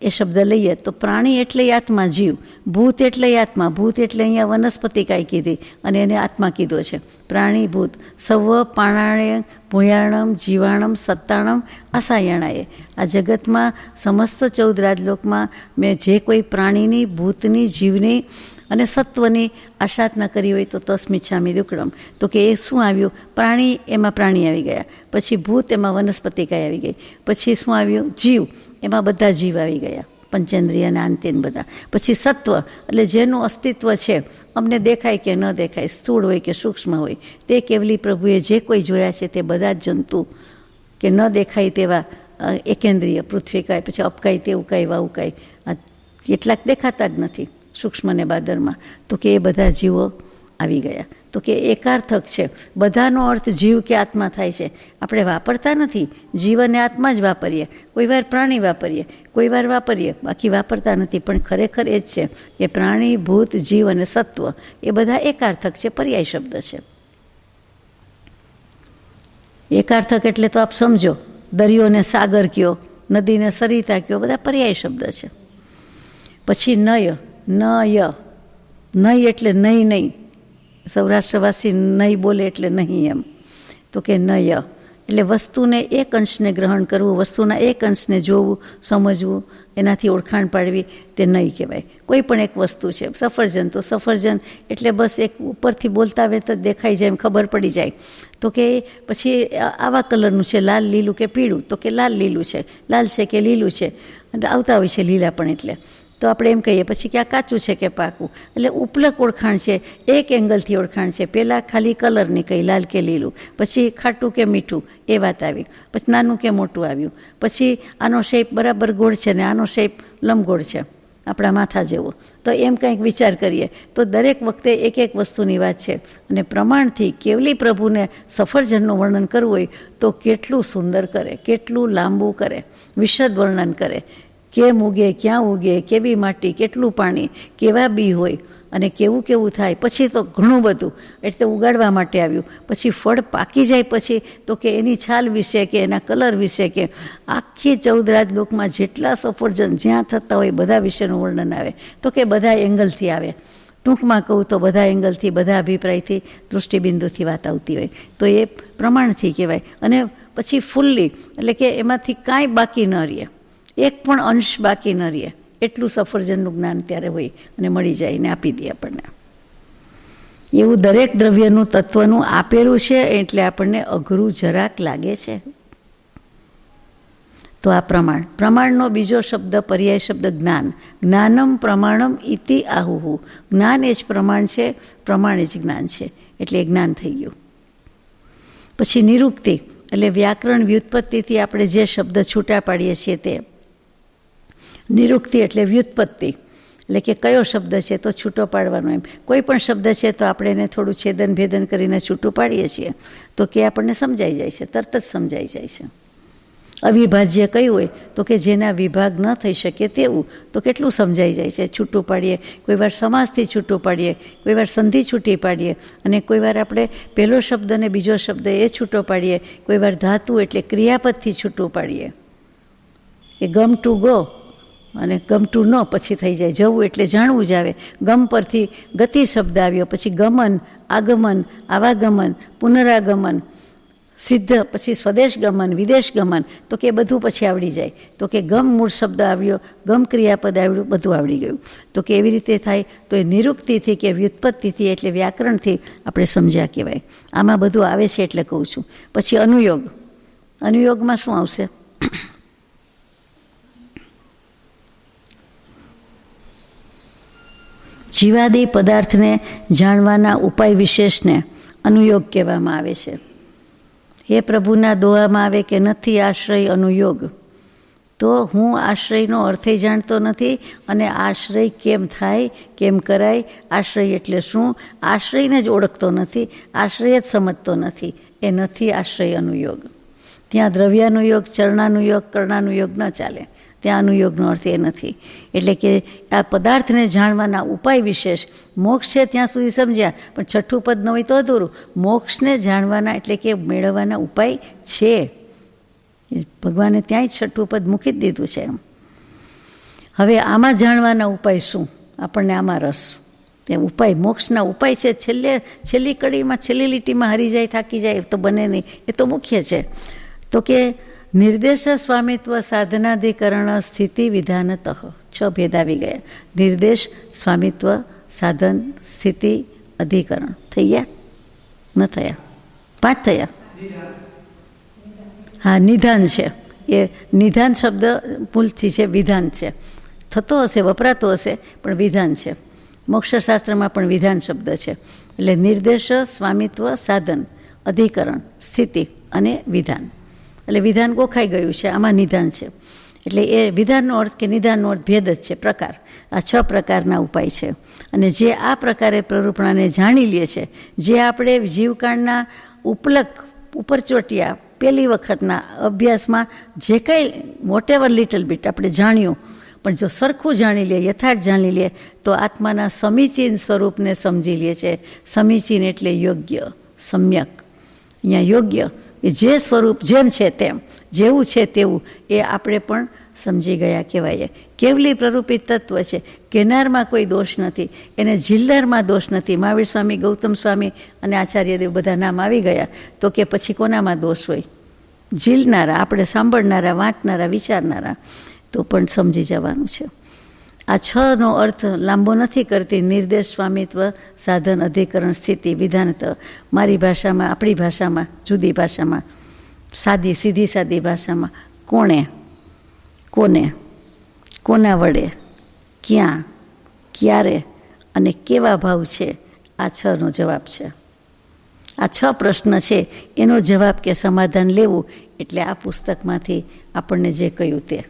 એ શબ્દ લઈએ તો પ્રાણી એટલે આત્મા, જીવ, ભૂત એટલે આત્મા, ભૂત એટલે અહીંયા વનસ્પતિ કાંઈ કીધી અને એને આત્મા કીધો છે. પ્રાણી, ભૂત, સવ પાણાણે ભૂયાણમ જીવાણમ સત્તાણમ અસાયણાએ. આ જગતમાં સમસ્ત 14 રાજલોકમાં મેં જે કોઈ પ્રાણીની, ભૂતની, જીવની અને સત્વની આશાધના કરી હોય તો તસ્મિચ્છામિ દુક્કડમ. તો કે એ શું આવ્યું? પ્રાણી, એમાં પ્રાણી આવી ગયા. પછી ભૂત, એમાં વનસ્પતિકાય આવી ગઈ. પછી શું આવ્યું? જીવ, એમાં બધા જીવ આવી ગયા, પંચેન્દ્રિય અને આંતેન બધા. પછી સત્વ, એટલે જેનું અસ્તિત્વ છે, અમને દેખાય કે ન દેખાય, સ્થૂળ હોય કે સૂક્ષ્મ હોય, તે કેવલી પ્રભુએ જે કોઈ જોયા છે તે બધા જ જંતુ, કે ન દેખાય તેવા એકેન્દ્રિય, પૃથ્વીકાય, પછી અપકાય, તે ઉકાય, વા ઉકાય, કેટલાક દેખાતા જ નથી સૂક્ષ્મ ને બાદરમાં. તો કે એ બધા જીવો આવી ગયા. તો કે એકાર્થક છે. બધાનો અર્થ જીવ કે આત્મા થાય છે. આપણે વાપરતા નથી, જીવ અને આત્મા જ વાપરીએ. કોઈ વાર પ્રાણી વાપરીએ, કોઈ વાર વાપરીએ, બાકી વાપરતા નથી. પણ ખરેખર એ જ છે કે પ્રાણી, ભૂત, જીવ અને સત્વ એ બધા એકાર્થક છે, પર્યાય શબ્દ છે. એકાર્થક એટલે તો આપ સમજો, દરિયોને સાગર કયો, નદીને સરિતા કયો, બધા પર્યાય શબ્દ છે. પછી નય, નય, નય એટલે નહીં. સૌરાષ્ટ્રવાસી નહીં બોલે એટલે નહીં એમ. તો કે નય, એટલે વસ્તુને એક અંશને ગ્રહણ કરવું, વસ્તુના એક અંશને જોવું, સમજવું, એનાથી ઓળખાણ પાડવી, તે નહીં કહેવાય. કોઈ પણ એક વસ્તુ છે, સફરજન, તો સફરજન એટલે બસ એક ઉપરથી બોલતા આવે તો દેખાઈ જાય, એમ ખબર પડી જાય. તો કે પછી આવા કલરનું છે, લાલ, લીલું કે પીળું, તો કે લાલ લીલું છે, લાલ છે કે લીલું છે, અને આવતા હોય છે લીલા પણ. એટલે તો આપણે એમ કહીએ પછી કે આ કાચું છે કે પાકું. એટલે ઉપલક ઓળખાણ છે, એક એંગલથી ઓળખાણ છે. પહેલાં ખાલી કલરની કહી, લાલ કે લીલું, પછી ખાટું કે મીઠું, એ વાત આવી, પછી નાનું કે મોટું આવ્યું, પછી આનો શેપ બરાબર ગોળ છે ને આનો શેપ લંબગોળ છે, આપણા માથા જેવો. તો એમ કંઈક વિચાર કરીએ તો દરેક વખતે એક એક વસ્તુની વાત છે. અને પ્રમાણથી કેવલી પ્રભુને સફરજનનું વર્ણન કરવું હોય તો કેટલું સુંદર કરે, કેટલું લાંબુ કરે, વિશદ વર્ણન કરે. કેમ ઉગે, ક્યાં ઉગે, કેવી માટી, કેટલું પાણી, કેવા બી હોય અને કેવું કેવું થાય. પછી તો ઘણું બધું, એટલે ઉગાડવા માટે આવ્યું. પછી ફળ પાકી જાય પછી તો કે એની છાલ વિશે કે એના કલર વિશે કે આખી 14 રાજલોકમાં જેટલા સફરજન જ્યાં થતા હોય બધા વિશેનું વર્ણન આવે. તો કે બધા એંગલથી આવે. ટૂંકમાં કહું તો બધા એંગલથી, બધા અભિપ્રાયથી, દૃષ્ટિબિંદુથી વાત આવતી હોય તો એ પ્રમાણથી કહેવાય. અને પછી ફૂલ્લી, એટલે કે એમાંથી કાંઈ બાકી ન રહે, એક પણ અંશ બાકી ન રહે, એટલું સફરજનનું જ્ઞાન ત્યારે હોય અને મળી જાય ને આપી દે આપણને. એવું દરેક દ્રવ્યનું તત્વનું આપેલું છે, એટલે આપણને અઘરું જરાક લાગે છે. તો આ પ્રમાણ, પ્રમાણનો બીજો શબ્દ, પર્યાય શબ્દ જ્ઞાન. જ્ઞાનમ પ્રમાણમ ઇતિ આહુહુ. જ્ઞાન એ જ પ્રમાણ છે, પ્રમાણ એ જ જ્ઞાન છે, એટલે એ જ્ઞાન થઈ ગયું. પછી નિરુક્તિ, એટલે વ્યાકરણ વ્યુત્પત્તિથી આપણે જે શબ્દ છૂટા પાડીએ છીએ તે. નિરુક્તિ એટલે વ્યુત્પત્તિ, એટલે કે કયો શબ્દ છે તો છૂટો પાડવાનો. એમ કોઈ પણ શબ્દ છે તો આપણે એને થોડું છેદન ભેદન કરીને છૂટું પાડીએ છીએ તો કે આપણને સમજાઈ જાય છે, તરત જ સમજાઈ જાય છે. અવિભાજ્ય કયું હોય તો કે જેના વિભાગ ન થઈ શકે તેવું, તો કેટલું સમજાઈ જાય છે. છૂટું પાડીએ, કોઈ વાર સમાસથી છૂટું પાડીએ, કોઈ વાર સંધિ છૂટી પાડીએ, અને કોઈ વાર આપણે પહેલો શબ્દ અને બીજો શબ્દ એ છૂટો પાડીએ, કોઈ વાર ધાતુ એટલે ક્રિયાપદથી છૂટું પાડીએ. એ ગમ ટુ ગો અને ગમ ટુ નો પછી થઈ જાય. જવું એટલે જાણવું જ આવે. ગમ પરથી ગતિ શબ્દ આવ્યો, પછી ગમન, આગમન, આવાગમન, પુનરાગમન, સિદ્ધ, પછી સ્વદેશ ગમન, વિદેશ ગમન, તો કે બધું પછી આવડી જાય. તો કે ગમ મૂળ શબ્દ આવ્યો, ગમ ક્રિયાપદ આવ્યું, બધું આવડી ગયું. તો કે એવી રીતે થાય. તો એ નિરુક્તિથી કે વ્યુત્પત્તિથી એટલે વ્યાકરણથી આપણે સમજ્યા કહેવાય. આમાં બધું આવે છે એટલે કહું છું. પછી અનુયોગ. અનુયોગમાં શું આવશે? જીવાદી પદાર્થને જાણવાના ઉપાય વિશેષને અનુયોગ કહેવામાં આવે છે. એ પ્રભુના દોહામાં આવે કે નથી આશ્રય અનુયોગ, તો હું આશ્રયનો અર્થે જાણતો નથી અને આશ્રય કેમ થાય, કેમ કરાય, આશ્રય એટલે શું, આશ્રયને જ ઓળખતો નથી, આશ્રય જ સમજતો નથી, એ નથી આશ્રય અનુયોગ. ત્યાં દ્રવ્યાનુયોગ, ચરણાનુયોગ, કર્ણાનુયોગ ન ચાલે. ત્યાં અનુયોગનો અર્થ એ નથી. એટલે કે આ પદાર્થને જાણવાના ઉપાય વિશેષ, મોક્ષ છે ત્યાં સુધી સમજ્યા, પણ છઠ્ઠું પદ ન હોય તો અધૂરું. મોક્ષને જાણવાના એટલે કે મેળવવાના ઉપાય છે. ભગવાને ત્યાંય છઠ્ઠું પદ મૂકી જ દીધું છે. હવે આમાં જાણવાના ઉપાય શું? આપણને આમાં રસ. એ ઉપાય, મોક્ષના ઉપાય છે છેલ્લી કડીમાં, છેલ્લી લીટીમાં હરી જાય, થાકી જાય તો બને નહીં, એ તો મુખ્ય છે. તો કે નિર્દેશ સ્વામિત્વ સાધનાધિકરણ સ્થિતિ વિધાનતઃ. 6 ભેદ આવી ગયા. નિર્દેશ, સ્વામિત્વ, સાધન, સ્થિતિ, અધિકરણ. થઈ ગયા? ન થયા? 5 થયા. હા, નિધાન છે. એ નિધાન શબ્દ ભૂલથી છે, વિધાન છે. થતો હશે, વપરાતો હશે, પણ વિધાન છે. મોક્ષશાસ્ત્રમાં પણ વિધાન શબ્દ છે. એટલે નિર્દેશ, સ્વામિત્વ, સાધન, અધિકરણ, સ્થિતિ અને વિધાન. એટલે વિધાન ગોખાઈ ગયું છે, આમાં નિધાન છે. એટલે એ વિધાનનો અર્થ કે નિધાનનો અર્થ ભેદ જ છે, પ્રકાર. આ 6 પ્રકારના ઉપાય છે. અને જે આ પ્રકારે પ્રરૂપણાને જાણી લે છે, જે આપણે જીવકાળના ઉપલક, ઉપરચોટિયા, પહેલી વખતના અભ્યાસમાં જે કંઈ વોટેવર લિટલ બીટ આપણે જાણ્યું, પણ જો સરખું જાણી લે, યથાર્થ જાણી લે, તો આત્માના સમીચીન સ્વરૂપને સમજી લે છે. સમીચીન એટલે યોગ્ય, સમ્યક. અહીંયા યોગ્ય એ જે સ્વરૂપ જેમ છે તેમ, જેવું છે તેવું, એ આપણે પણ સમજી ગયા કહેવાય. કેવલી પ્રરૂપિત તત્વ છે. કેનારમાં કોઈ દોષ નથી, એને જિલ્લરમાં દોષ નથી. મહાવીર સ્વામી, ગૌતમ સ્વામી અને આચાર્યદેવ બધા નામ આવી ગયા, તો કે પછી કોનામાં દોષ હોય? ઝીલનારા, આપણે સાંભળનારા, વાંચનારા, વિચારનારા તો પણ સમજી જવાનું છે. આ 6નો અર્થ લાંબો નથી કરતી. નિર્દેશ, સ્વામિત્વ, સાધન, અધિકરણ, સ્થિતિ, વિધાનત. મારી ભાષામાં, આપણી ભાષામાં, જુદી ભાષામાં, સાદી, સીધી સાદી ભાષામાં કોણે, કોને, કોના વડે, ક્યાં, ક્યારે અને કેવા ભાવ છે, આ 6નો જવાબ છે. આ 6 પ્રશ્ન છે, એનો જવાબ કે સમાધાન લેવું એટલે આ પુસ્તકમાંથી આપણને જે કહ્યું તે,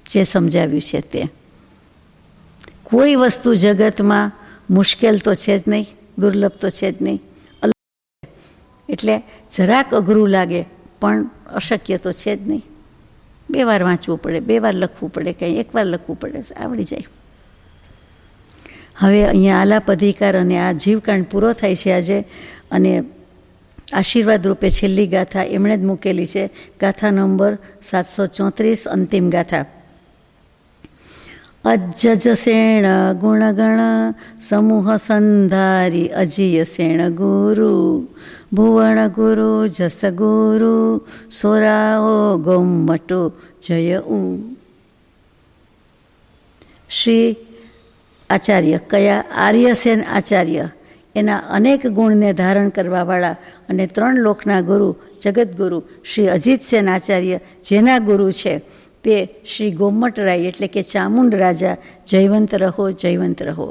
જે સમજાવ્યું છે તે. કોઈ વસ્તુ જગતમાં મુશ્કેલ તો છે જ નહીં, દુર્લભ તો છે જ નહીં. એટલે જરાક અઘરું લાગે પણ અશક્ય તો છે જ નહીં. 2 વાર વાંચવું પડે, 2 વાર લખવું પડે, કંઈ 1 વાર લખવું પડે, આવડી જાય. હવે અહીંયા આલાપ અધિકાર અને આ જીવકાંડ પૂરો થાય છે આજે. અને આશીર્વાદ રૂપે છેલ્લી ગાથા એમણે જ મૂકેલી છે, ગાથા નંબર 734, અંતિમ ગાથા. અજ્જજ શેણ ગુણગણ સમૂહ સંધારી અજીય શેણ ગુરુ ભુવન ગુરુ જસ ગુરુ સોરાઓ ગૌમટો જય ઉ. શ્રી આચાર્ય કયા? આર્યસેન આચાર્ય. એના અનેક ગુણને ધારણ કરવાવાળા અને 3 લોકના ગુરુ, જગતગુરુ શ્રી અજીતસેન આચાર્ય, જેના ગુરુ છે તે શ્રી ગોમટરાય એટલે કે ચામુંડ રાજા, જયવંત રહો, જયવંત રહો.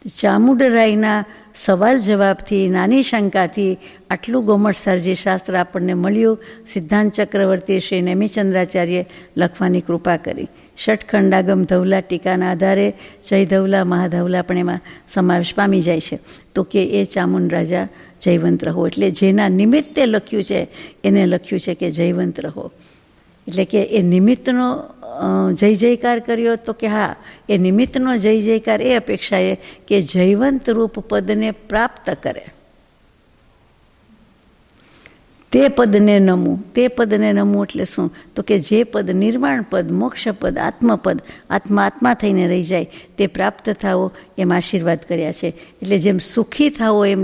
ચામુંડરાયના સવાલ જવાબથી, નાની શંકાથી આટલું ગોમટસારજી શાસ્ત્ર આપણને મળ્યું. સિદ્ધાંત ચક્રવર્તી શ્રી નેમિચંદ્રાચાર્ય લખવાની કૃપા કરી. ષટખંડાગમ ધવલા ટીકાના આધારે જય ધવલા, મહાધવલા પણ એમાં સમાવેશ પામી જાય છે. તો કે એ ચામુંડ રાજા જયવંત રહો, એટલે જેના નિમિત્તે લખ્યું છે એને લખ્યું છે કે જયવંત રહો. એટલે કે એ નિમિત્તનો જય જયકાર કર્યો, તો કે હા, એ નિમિત્તનો જય જયકાર એ અપેક્ષાએ કે જયવંત રૂપ પદને પ્રાપ્ત કરે, તે પદને નમવું. તે પદને નમવું એટલે શું? તો કે જે પદ નિર્વાણ પદ, મોક્ષ પદ, આત્મપદ, આત્મા થઈને રહી જાય તે પ્રાપ્ત થાવો, એમ આશીર્વાદ કર્યા છે. એટલે જેમ સુખી થાવો એમ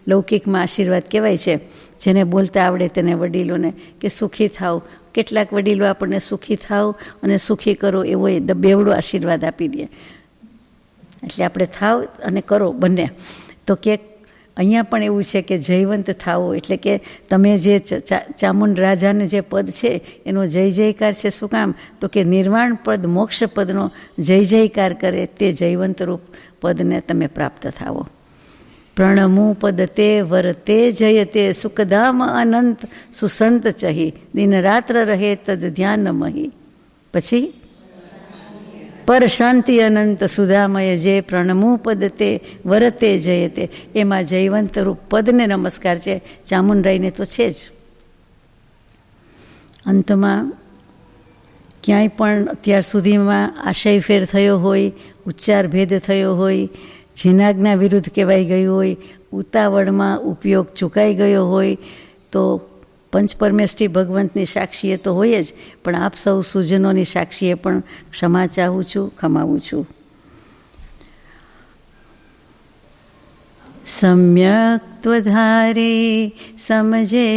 લૌકિકમાં આશીર્વાદ કહેવાય છે. જેને બોલતા આવડે તેને વડીલોને કે સુખી થાવ. કેટલાક વડીલો આપણને સુખી થાવ અને સુખી કરો એવો બેવડો આશીર્વાદ આપી દે. એટલે આપણે થાવ અને કરો બંને. તો કે અહીંયા પણ એવું છે કે જયવંત થાવો, એટલે કે તમે જે ચામુંડ રાજાને જે પદ છે એનો જય જયકાર છે. શું કામ? તો કે નિર્વાણ પદ, મોક્ષ પદનો જય જયકાર કરે તે જયવંત રૂપ પદને તમે પ્રાપ્ત થાવો. પ્રણમું પદ તે વરતે જયતે સુખધામ અનંત સુસંત ચહી દિન રાત્ર રહે તદ ધ્યાન મહી. પછી પર શાંતિ અનંત સુધામય જે પ્રણમું પદ તે વરતે જયતે, એમાં જયવંત રૂપ પદને નમસ્કાર છે. ચામુંડરાયને તો છે જ. અંતમાં ક્યાંય પણ અત્યાર સુધીમાં આશય ફેર થયો હોય, ઉચ્ચાર ભેદ થયો હોય, જીનાજ્ઞા વિરુદ્ધ કહેવાઈ ગયું હોય, ઉતાવળમાં ઉપયોગ ચૂકાઈ ગયો હોય તો પંચપરમેષ્ઠી ભગવંતની સાક્ષીએ તો હોય જ, પણ આપ સૌ સુજનોની સાક્ષીએ પણ ક્ષમા ચાહું છું, ખમાવું છું. સમ્યક ત્વધારે સમજે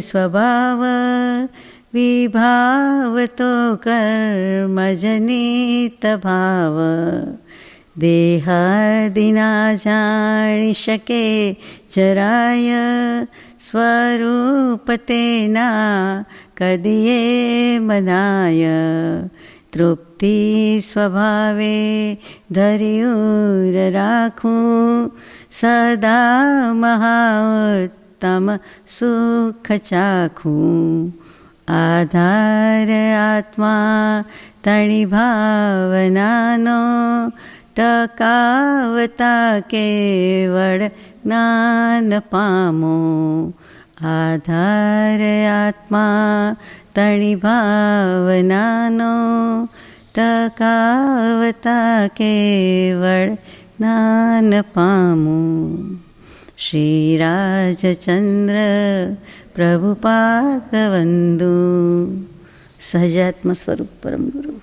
સ્વભાવ વિભાવતો કર્મજનિત ભાવ દેહાદિના જાણી શકે જરાય સ્વરૂપ તેના કદીએ મનાય તૃપ્તિ સ્વભાવે ધર્યુર રાખું સદા મહાઉત્તમ સુખ ચાખું આધાર આત્મા તણી ભાવનાનો ટકાવતા કેવળ જ્ઞાન પામો આધાર આત્મા તણી ભાવનાનો ટકાવતા કેવળ જ્ઞાન પામો. શ્રી રાજચંદ્ર પ્રભુપાદ વંદુ સહજાત્મ સ્વરૂપ પરમ ગુરુ.